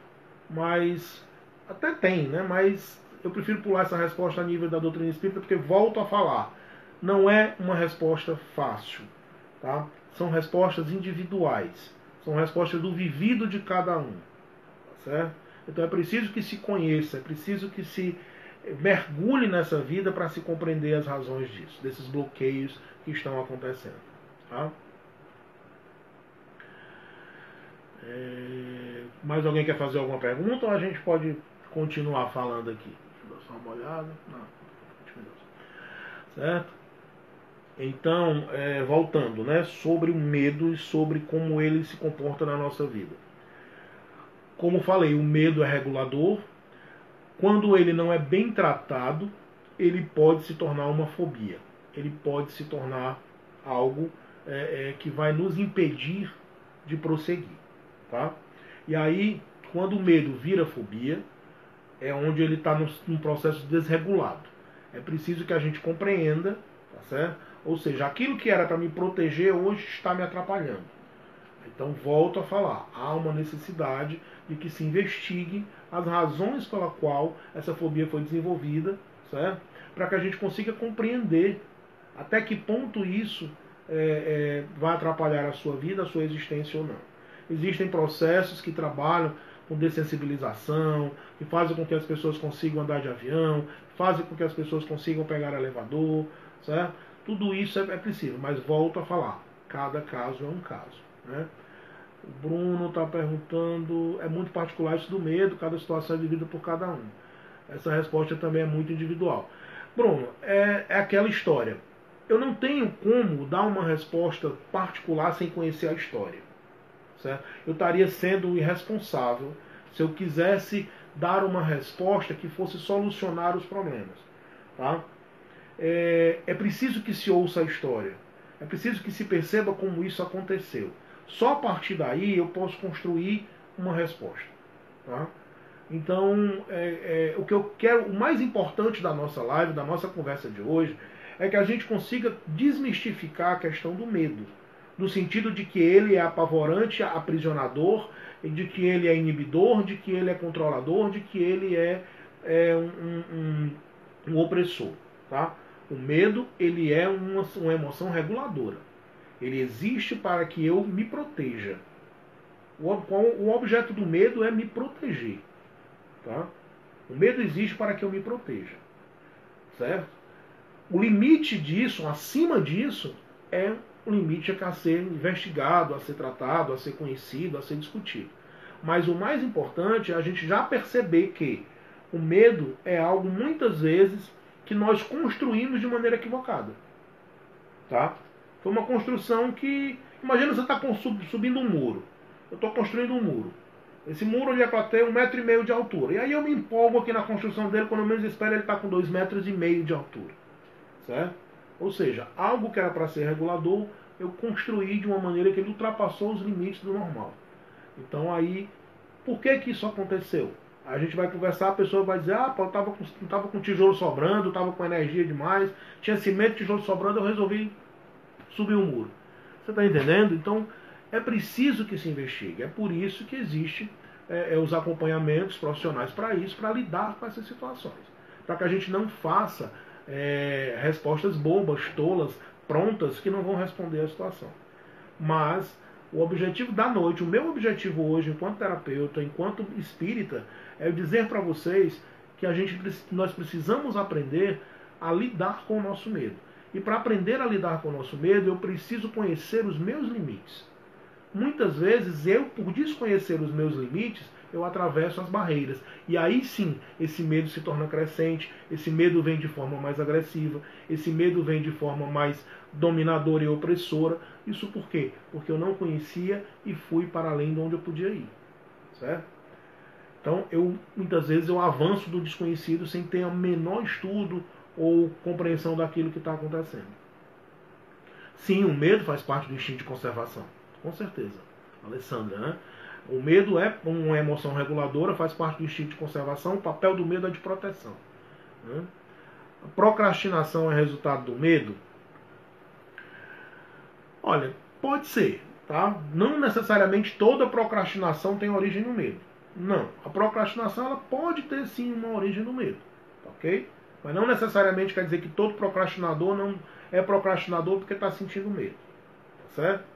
[SPEAKER 1] mas até tem, né? Mas eu prefiro pular essa resposta a nível da doutrina espírita, porque volto a falar, não é uma resposta fácil, tá? São respostas individuais, são respostas do vivido de cada um, tá certo? Então é preciso que se conheça, é preciso que se mergulhe nessa vida para se compreender as razões disso, desses bloqueios que estão acontecendo. Tá? Mais alguém quer fazer alguma pergunta ou a gente pode continuar falando aqui? Deixa eu dar só uma olhada. Não, certo? Então, voltando, né, sobre o medo e sobre como ele se comporta na nossa vida. Como falei, o medo é regulador. Quando ele não é bem tratado, ele pode se tornar uma fobia. Ele pode se tornar algo que vai nos impedir de prosseguir. Tá? E aí, quando o medo vira fobia, é onde ele está num processo desregulado. É preciso que a gente compreenda, tá certo? Ou seja, aquilo que era para me proteger hoje está me atrapalhando. Então, volto a falar, há uma necessidade de que se investigue as razões pela qual essa fobia foi desenvolvida, certo? Para que a gente consiga compreender até que ponto isso vai atrapalhar a sua vida, a sua existência ou não. Existem processos que trabalham, com dessensibilização, que fazem com que as pessoas consigam andar de avião, fazem com que as pessoas consigam pegar elevador, certo? Tudo isso é possível, mas volto a falar, cada caso é um caso, né? O Bruno está perguntando, é muito particular isso do medo, cada situação é vivida por cada um. Essa resposta também é muito individual. Bruno, é aquela história. Eu não tenho como dar uma resposta particular sem conhecer a história. Certo? Eu estaria sendo irresponsável se eu quisesse dar uma resposta que fosse solucionar os problemas. Tá? É preciso que se ouça a história. É preciso que se perceba como isso aconteceu. Só a partir daí eu posso construir uma resposta. Tá? Então, o que eu quero, o mais importante da nossa live, da nossa conversa de hoje, é que a gente consiga desmistificar a questão do medo, no sentido de que ele é apavorante, aprisionador, de que ele é inibidor, de que ele é controlador, de que ele é um opressor. Tá? O medo, ele é uma emoção reguladora. Ele existe para que eu me proteja. O objeto do medo é me proteger. Tá? O medo existe para que eu me proteja. Certo? O limite disso, acima disso, é o limite a ser investigado, a ser tratado, a ser conhecido, a ser discutido. Mas o mais importante é a gente já perceber que o medo é algo, muitas vezes, que nós construímos de maneira equivocada. Tá? Foi uma construção que... Imagina você está subindo um muro. Eu estou construindo um muro. Esse muro ele é para ter 1,5 metro de altura. E aí eu me empolgo aqui na construção dele, quando menos espero ele está com 2,5 metros de altura. Certo? Ou seja, algo que era para ser regulador, eu construí de uma maneira que ele ultrapassou os limites do normal. Então aí, por que isso aconteceu? A gente vai conversar, a pessoa vai dizer, pô, eu tava com tijolo sobrando, estava com energia demais, tinha cimento, tijolo sobrando, eu resolvi subir o muro. Você está entendendo? Então, é preciso que se investigue. É por isso que existe os acompanhamentos profissionais para isso, para lidar com essas situações. Para que a gente não faça respostas bobas, tolas, prontas, que não vão responder à situação. Mas o objetivo da noite, o meu objetivo hoje, enquanto terapeuta, enquanto espírita, é dizer para vocês que nós precisamos aprender a lidar com o nosso medo. E para aprender a lidar com o nosso medo, eu preciso conhecer os meus limites. Muitas vezes, por desconhecer os meus limites, eu atravesso as barreiras. E aí sim, esse medo se torna crescente, esse medo vem de forma mais agressiva, esse medo vem de forma mais dominadora e opressora. Isso por quê? Porque eu não conhecia e fui para além de onde eu podia ir. Certo? Então, muitas vezes eu avanço do desconhecido sem ter o menor estudo ou compreensão daquilo que está acontecendo. Sim, o medo faz parte do instinto de conservação. Com certeza. Alessandra, né? O medo é uma emoção reguladora, faz parte do instinto de conservação. O papel do medo é de proteção. Né? A procrastinação é resultado do medo? Olha, pode ser. Tá? Não necessariamente toda procrastinação tem origem no medo. Não. A procrastinação ela pode ter sim uma origem no medo. Ok? Mas não necessariamente quer dizer que todo procrastinador não é procrastinador porque está sentindo medo. Tá certo?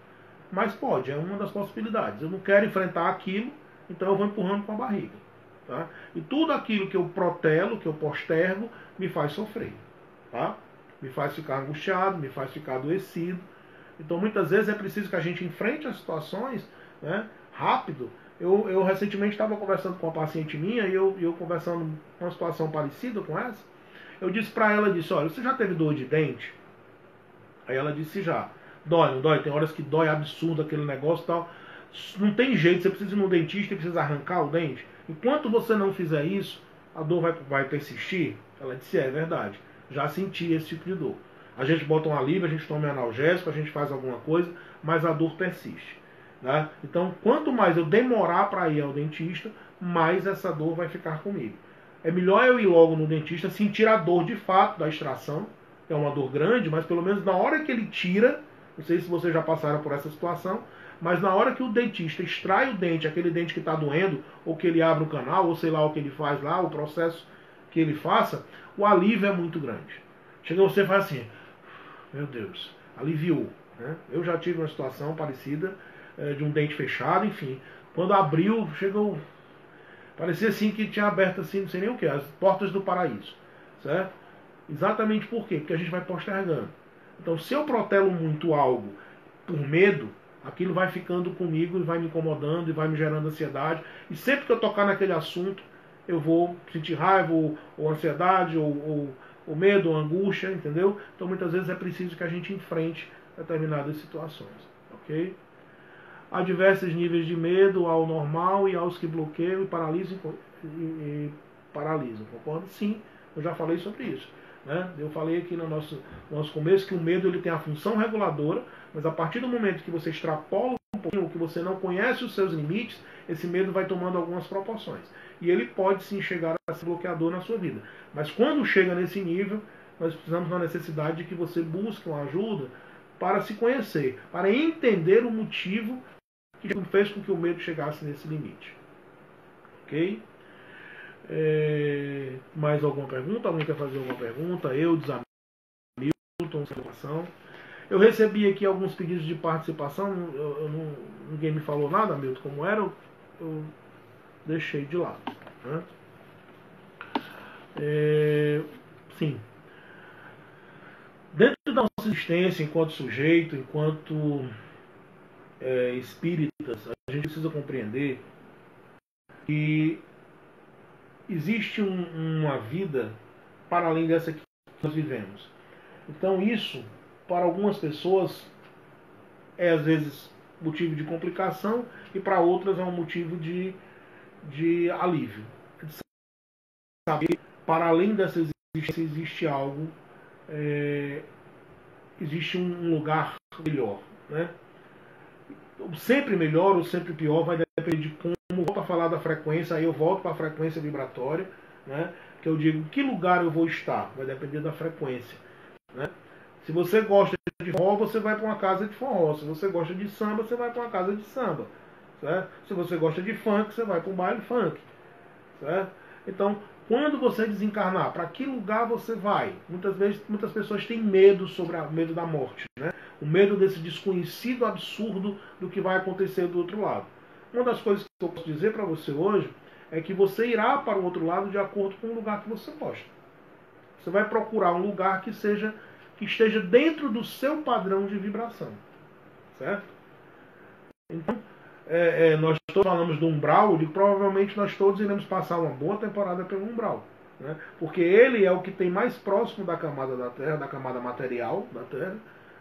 [SPEAKER 1] Mas pode, é uma das possibilidades. Eu não quero enfrentar aquilo, então eu vou empurrando com a barriga. Tá? E tudo aquilo que eu protelo, que eu postergo, me faz sofrer. Tá? Me faz ficar angustiado, me faz ficar adoecido. Então muitas vezes é preciso que a gente enfrente as situações, né, rápido. Eu recentemente estava conversando com uma paciente minha, e eu conversando com uma situação parecida com essa, eu disse para ela, olha, você já teve dor de dente? Aí ela disse, já. Dói, não dói? Tem horas que dói absurdo aquele negócio e tal. Não tem jeito, você precisa ir no dentista e precisa arrancar o dente. Enquanto você não fizer isso, a dor vai persistir? Ela disse, é verdade. Já senti esse tipo de dor. A gente bota um alívio, a gente toma um analgésico, a gente faz alguma coisa, mas a dor persiste. Né? Então, quanto mais eu demorar para ir ao dentista, mais essa dor vai ficar comigo. É melhor eu ir logo no dentista, sentir a dor de fato da extração, que é uma dor grande, mas pelo menos na hora que ele tira, não sei se vocês já passaram por essa situação, mas na hora que o dentista extrai o dente, aquele dente que está doendo, ou que ele abre o canal, ou sei lá o que ele faz lá, o processo que ele faça, o alívio é muito grande. Chega você e faz assim, meu Deus, aliviou. Né? Eu já tive uma situação parecida, de um dente fechado, enfim. Quando abriu, chegou... Parecia assim que tinha aberto assim, não sei nem o que, as portas do paraíso, certo? Exatamente por quê? Porque a gente vai postergando. Então, se eu protelo muito algo por medo, aquilo vai ficando comigo e vai me incomodando e vai me gerando ansiedade. E sempre que eu tocar naquele assunto, eu vou sentir raiva, ou ansiedade, ou medo, ou angústia, entendeu? Então, muitas vezes é preciso que a gente enfrente determinadas situações, ok? Há diversos níveis de medo, ao normal e aos que bloqueiam e paralisam. Concorda? Sim, eu já falei sobre isso. Né? Eu falei aqui no nosso começo que o medo ele tem a função reguladora, mas a partir do momento que você extrapola um pouquinho, que você não conhece os seus limites, esse medo vai tomando algumas proporções. E ele pode sim chegar a ser bloqueador na sua vida. Mas quando chega nesse nível, nós precisamos da necessidade de que você busque uma ajuda para se conhecer, para entender o motivo que fez com que o medo chegasse nesse limite. Ok? Mais alguma pergunta? Alguém quer fazer alguma pergunta? Eu, Desamilton, situação. Eu recebi aqui alguns pedidos de participação. Ninguém me falou nada, Milton, como era, eu deixei de lado. Né? Sim. Dentro da nossa existência, enquanto sujeito, enquanto espíritas, a gente precisa compreender que existe uma vida para além dessa que nós vivemos. Então isso, para algumas pessoas, é às vezes motivo de complicação e para outras é um motivo de alívio. De saber que para além dessa existência existe algo, existe um lugar melhor. Né? Sempre melhor ou sempre pior vai depender de como. Volto a falar da frequência, aí eu volto para a frequência vibratória, né? Que eu digo, que lugar eu vou estar? Vai depender da frequência. Né? Se você gosta de forró, você vai para uma casa de forró. Se você gosta de samba, você vai para uma casa de samba. Certo? Se você gosta de funk, você vai para um baile funk. Certo? Então, quando você desencarnar, para que lugar você vai? Muitas pessoas têm medo sobre o medo da morte. Né? O medo desse desconhecido absurdo do que vai acontecer do outro lado. Uma das coisas que eu posso dizer para você hoje é que você irá para o outro lado de acordo com o lugar que você gosta. Você vai procurar um lugar que esteja dentro do seu padrão de vibração. Certo? Então, nós todos falamos do umbral, e provavelmente nós todos iremos passar uma boa temporada pelo umbral. Né? Porque ele é o que tem mais próximo da camada da Terra, da camada material da Terra.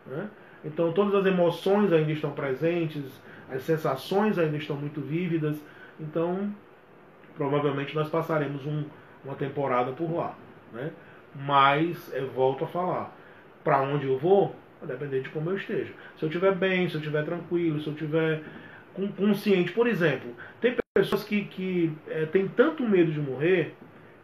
[SPEAKER 1] Né? Então todas as emoções ainda estão presentes, as sensações ainda estão muito vívidas. Então, provavelmente nós passaremos uma temporada por lá. Né? Mas, volto a falar, para onde eu vou, vai depender de como eu esteja. Se eu estiver bem, se eu estiver tranquilo, se eu estiver consciente. Por exemplo, tem pessoas que têm tanto medo de morrer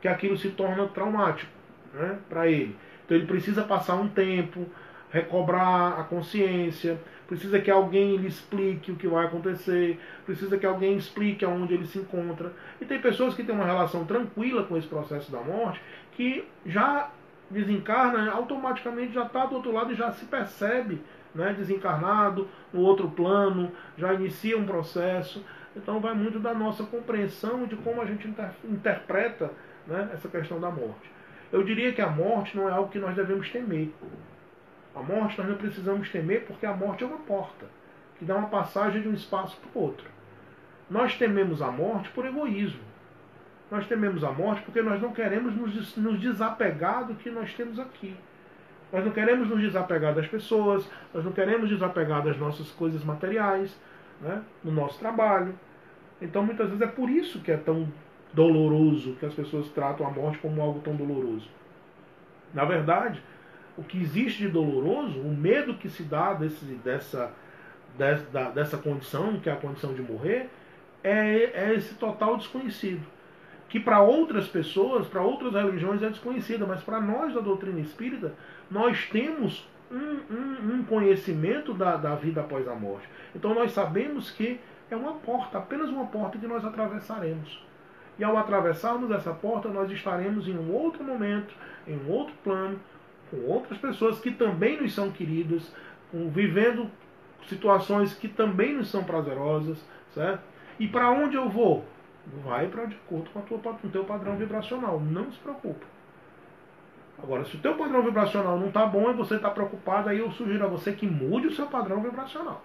[SPEAKER 1] que aquilo se torna traumático, né, para ele. Então ele precisa passar um tempo, recobrar a consciência, precisa que alguém lhe explique o que vai acontecer, precisa que alguém explique aonde ele se encontra. E tem pessoas que têm uma relação tranquila com esse processo da morte, que já desencarna, automaticamente já está do outro lado e já se percebe, né, desencarnado, no outro plano, já inicia um processo. Então vai muito da nossa compreensão de como a gente interpreta, né, essa questão da morte. Eu diria que a morte não é algo que nós devemos temer. A morte nós não precisamos temer porque a morte é uma porta que dá uma passagem de um espaço para o outro. Nós tememos a morte por egoísmo. Nós tememos a morte porque nós não queremos nos desapegar do que nós temos aqui. Nós não queremos nos desapegar das pessoas, nós não queremos desapegar das nossas coisas materiais, né, no nosso trabalho. Então muitas vezes é por isso que é tão doloroso, que as pessoas tratam a morte como algo tão doloroso. Na verdade, o que existe de doloroso, o medo que se dá dessa condição, que é a condição de morrer, é esse total desconhecido. Que para outras pessoas, para outras religiões é desconhecida, mas para nós da doutrina espírita, nós temos um conhecimento da vida após a morte. Então nós sabemos que é uma porta, apenas uma porta que nós atravessaremos. E ao atravessarmos essa porta, nós estaremos em um outro momento, em um outro plano, com outras pessoas que também nos são queridas, vivendo situações que também nos são prazerosas, certo? E para onde eu vou? vai para de acordo com o teu padrão vibracional. Não se preocupa. Agora, se o teu padrão vibracional não está bom e você está preocupado, aí eu sugiro a você que mude o seu padrão vibracional.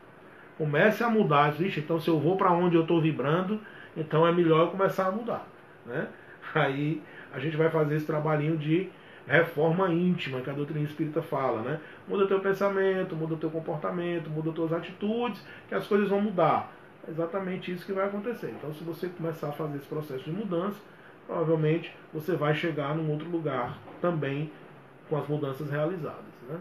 [SPEAKER 1] Comece a mudar. Vixe, então se eu vou para onde eu estou vibrando, então é melhor eu começar a mudar. Né? Aí a gente vai fazer esse trabalhinho de reforma íntima que a doutrina espírita fala. Né? Muda teu pensamento, muda teu comportamento, muda tuas atitudes, que as coisas vão mudar. É exatamente isso que vai acontecer. Então, se você começar a fazer esse processo de mudança, provavelmente você vai chegar num outro lugar também com as mudanças realizadas. Né?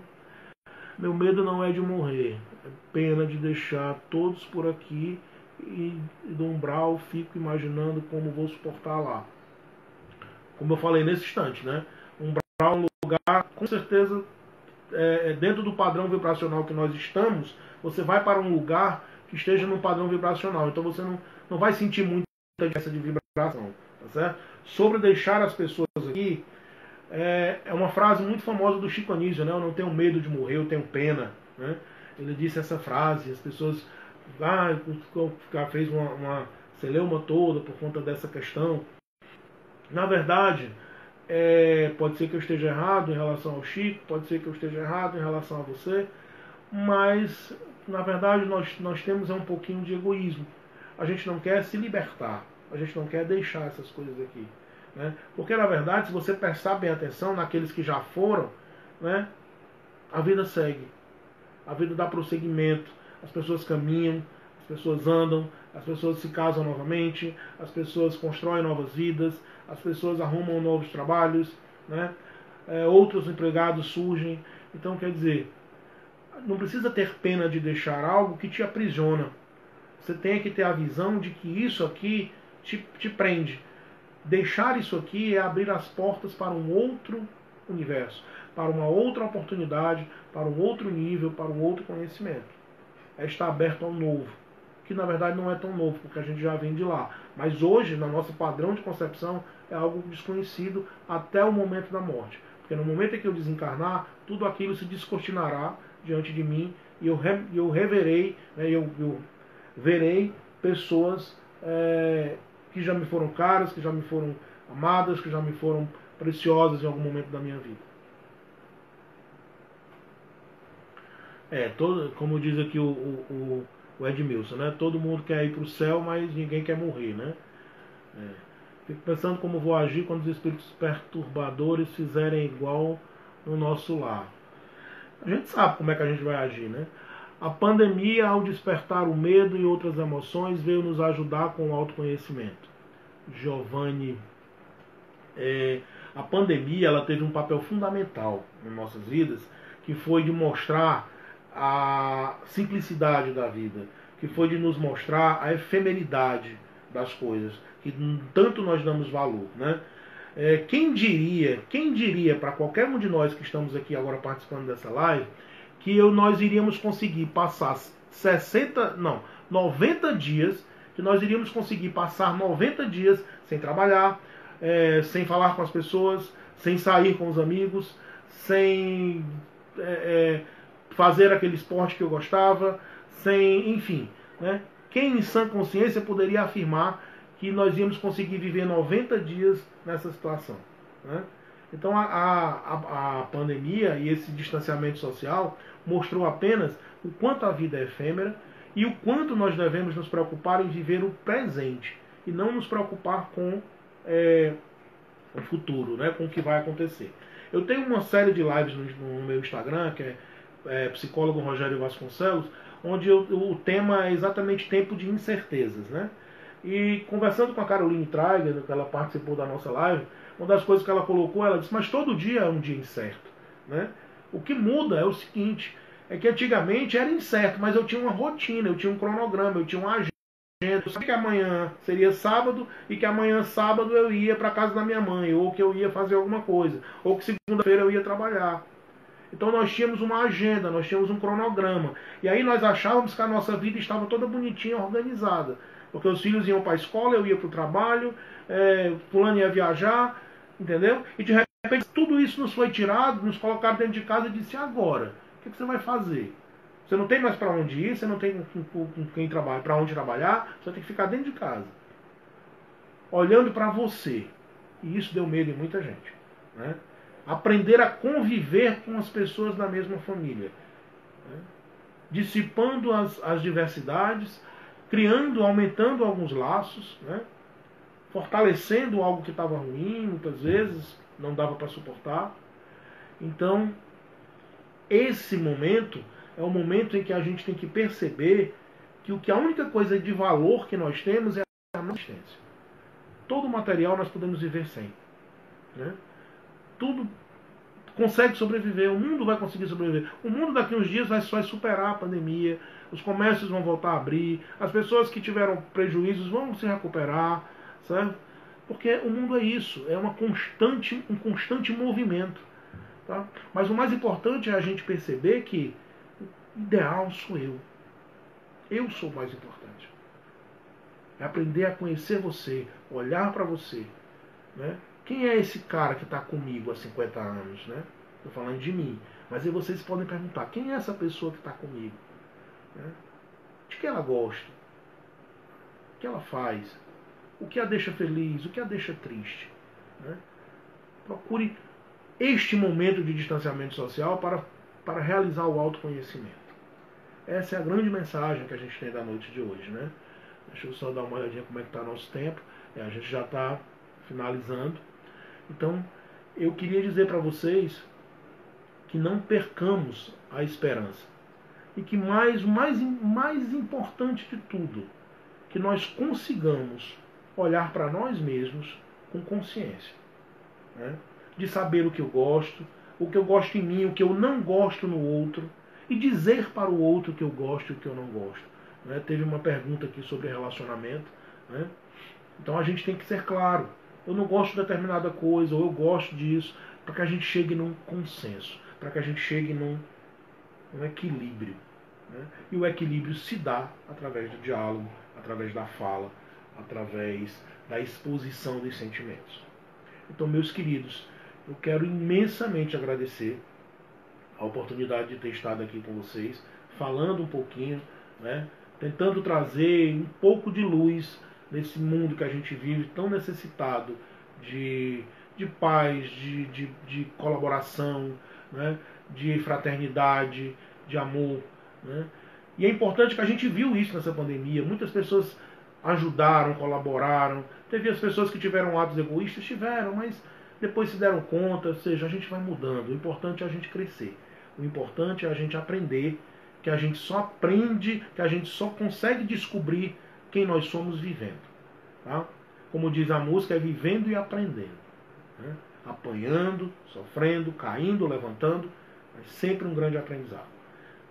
[SPEAKER 1] Meu medo não é de morrer, é pena de deixar todos por aqui e do umbral fico imaginando como vou suportar lá. Como eu falei nesse instante, né? Umbral é um lugar, com certeza, dentro do padrão vibracional que nós estamos, você vai para um lugar que esteja num padrão vibracional. Então você não vai sentir muita diferença de vibração. Tá certo? Sobre deixar as pessoas aqui, é uma frase muito famosa do Chico Anísio, né? Eu não tenho medo de morrer, eu tenho pena. Né? Ele disse essa frase, as pessoas fez uma celeuma toda por conta dessa questão. Na verdade, pode ser que eu esteja errado em relação ao Chico, pode ser que eu esteja errado em relação a você, mas na verdade nós temos um pouquinho de egoísmo. A gente não quer se libertar, a gente não quer deixar essas coisas aqui. Né? Porque na verdade, se você prestar bem atenção naqueles que já foram, né, a vida segue, a vida dá prosseguimento, as pessoas caminham, as pessoas andam, as pessoas se casam novamente, as pessoas constroem novas vidas, as pessoas arrumam novos trabalhos, né? Outros empregados surgem. Então, quer dizer, não precisa ter pena de deixar algo que te aprisiona. Você tem que ter a visão de que isso aqui te prende. Deixar isso aqui é abrir as portas para um outro universo, para uma outra oportunidade, para um outro nível, para um outro conhecimento. É estar aberto ao novo, que na verdade não é tão novo, porque a gente já vem de lá. Mas hoje, no nosso padrão de concepção, é algo desconhecido até o momento da morte. Porque no momento em que eu desencarnar, tudo aquilo se descortinará diante de mim e eu reverei, né, eu verei pessoas que já me foram caras, que já me foram amadas, que já me foram preciosas em algum momento da minha vida. Como diz aqui o Edmilson, né? Todo mundo quer ir para o céu, mas ninguém quer morrer, né? Fico pensando como vou agir quando os espíritos perturbadores fizerem igual no nosso lar. A gente sabe como é que a gente vai agir, né? A pandemia, ao despertar o medo e outras emoções, veio nos ajudar com o autoconhecimento. Giovanni, a pandemia ela teve um papel fundamental em nossas vidas, que foi de mostrar a simplicidade da vida, que foi de nos mostrar a efemeridade das coisas, que tanto nós damos valor, né? Quem diria para qualquer um de nós que estamos aqui agora participando dessa live, que nós iríamos conseguir passar 90 dias, que nós iríamos conseguir passar 90 dias sem trabalhar, sem falar com as pessoas, sem sair com os amigos, sem fazer aquele esporte que eu gostava, enfim, né? Quem em sã consciência poderia afirmar que nós íamos conseguir viver 90 dias nessa situação, né? Então a pandemia e esse distanciamento social mostrou apenas o quanto a vida é efêmera e o quanto nós devemos nos preocupar em viver o presente e não nos preocupar com o futuro, né, com o que vai acontecer. Eu tenho uma série de lives no meu Instagram, que é psicólogo Rogério Vasconcelos, onde o tema é exatamente tempo de incertezas, né? E conversando com a Caroline Traeger, que ela participou da nossa live, uma das coisas que ela colocou, ela disse, mas todo dia é um dia incerto, né? O que muda é o seguinte, é que antigamente era incerto, mas eu tinha uma rotina, eu tinha um cronograma, eu tinha uma agenda. Eu sabia que amanhã seria sábado e que amanhã sábado eu ia para casa da minha mãe, ou que eu ia fazer alguma coisa, ou que segunda-feira eu ia trabalhar. Então nós tínhamos uma agenda, nós tínhamos um cronograma. E aí nós achávamos que a nossa vida estava toda bonitinha, organizada. Porque os filhos iam para a escola, eu ia para o trabalho, fulano ia viajar, entendeu? E de repente tudo isso nos foi tirado, nos colocaram dentro de casa e disse, agora, o que você vai fazer? Você não tem mais para onde ir, você não tem com quem trabalhar, para onde trabalhar, você tem que ficar dentro de casa. olhando para você. E isso deu medo em muita gente. Né? Aprender a conviver com as pessoas da mesma família. Né? Dissipando as diversidades, criando, aumentando alguns laços, né? Fortalecendo algo que estava ruim, muitas vezes não dava para suportar. Então, esse momento é o momento em que a gente tem que perceber que a única coisa de valor que nós temos é a nossa existência. Todo material nós podemos viver sem. Né? Tudo consegue sobreviver, o mundo vai conseguir sobreviver. O mundo daqui a uns dias vai superar a pandemia, os comércios vão voltar a abrir, as pessoas que tiveram prejuízos vão se recuperar, certo? Porque o mundo é isso, é um constante movimento. Tá? Mas o mais importante é a gente perceber que o ideal sou eu. Eu sou o mais importante. É aprender a conhecer você, olhar para você. Né? Quem é esse cara que está comigo há 50 anos? Né? Estou falando de mim. Mas aí vocês podem perguntar, quem é essa pessoa que está comigo? Né? De que ela gosta? O que ela faz? O que a deixa feliz? O que a deixa triste? Né? Procure este momento de distanciamento social para realizar o autoconhecimento. Essa é a grande mensagem que a gente tem da noite de hoje. Né? Deixa eu só dar uma olhadinha como é que está nosso tempo. A gente já está finalizando. Então, eu queria dizer para vocês que não percamos a esperança. E que mais importante de tudo, que nós consigamos olhar para nós mesmos com consciência. Né? De saber o que eu gosto em mim, o que eu não gosto no outro, e dizer para o outro o que eu gosto e o que eu não gosto. Né? Teve uma pergunta aqui sobre relacionamento. Né? Então a gente tem que ser claro. Eu não gosto de determinada coisa, ou eu gosto disso, para que a gente chegue num consenso, para que a gente chegue num equilíbrio. Né? E o equilíbrio se dá através do diálogo, através da fala, através da exposição dos sentimentos. Então, meus queridos, eu quero imensamente agradecer a oportunidade de ter estado aqui com vocês, falando um pouquinho, né? Tentando trazer um pouco de luz nesse mundo que a gente vive tão necessitado de paz, de colaboração, né? De fraternidade, de amor. Né? E é importante que a gente viu isso nessa pandemia. Muitas pessoas ajudaram, colaboraram. Teve as pessoas que tiveram atos egoístas, tiveram, mas depois se deram conta. Ou seja, a gente vai mudando. O importante é a gente crescer. O importante é a gente aprender, que a gente só aprende, que a gente só consegue descobrir quem nós somos vivendo. Tá? Como diz a música, é vivendo e aprendendo. Né? Apanhando, sofrendo, caindo, levantando, mas sempre um grande aprendizado.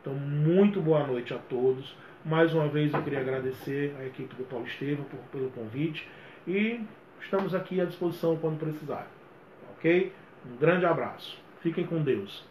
[SPEAKER 1] Então, muito boa noite a todos. Mais uma vez eu queria agradecer à equipe do Paulo Estevam pelo convite e estamos aqui à disposição quando precisar. Ok? Um grande abraço. Fiquem com Deus.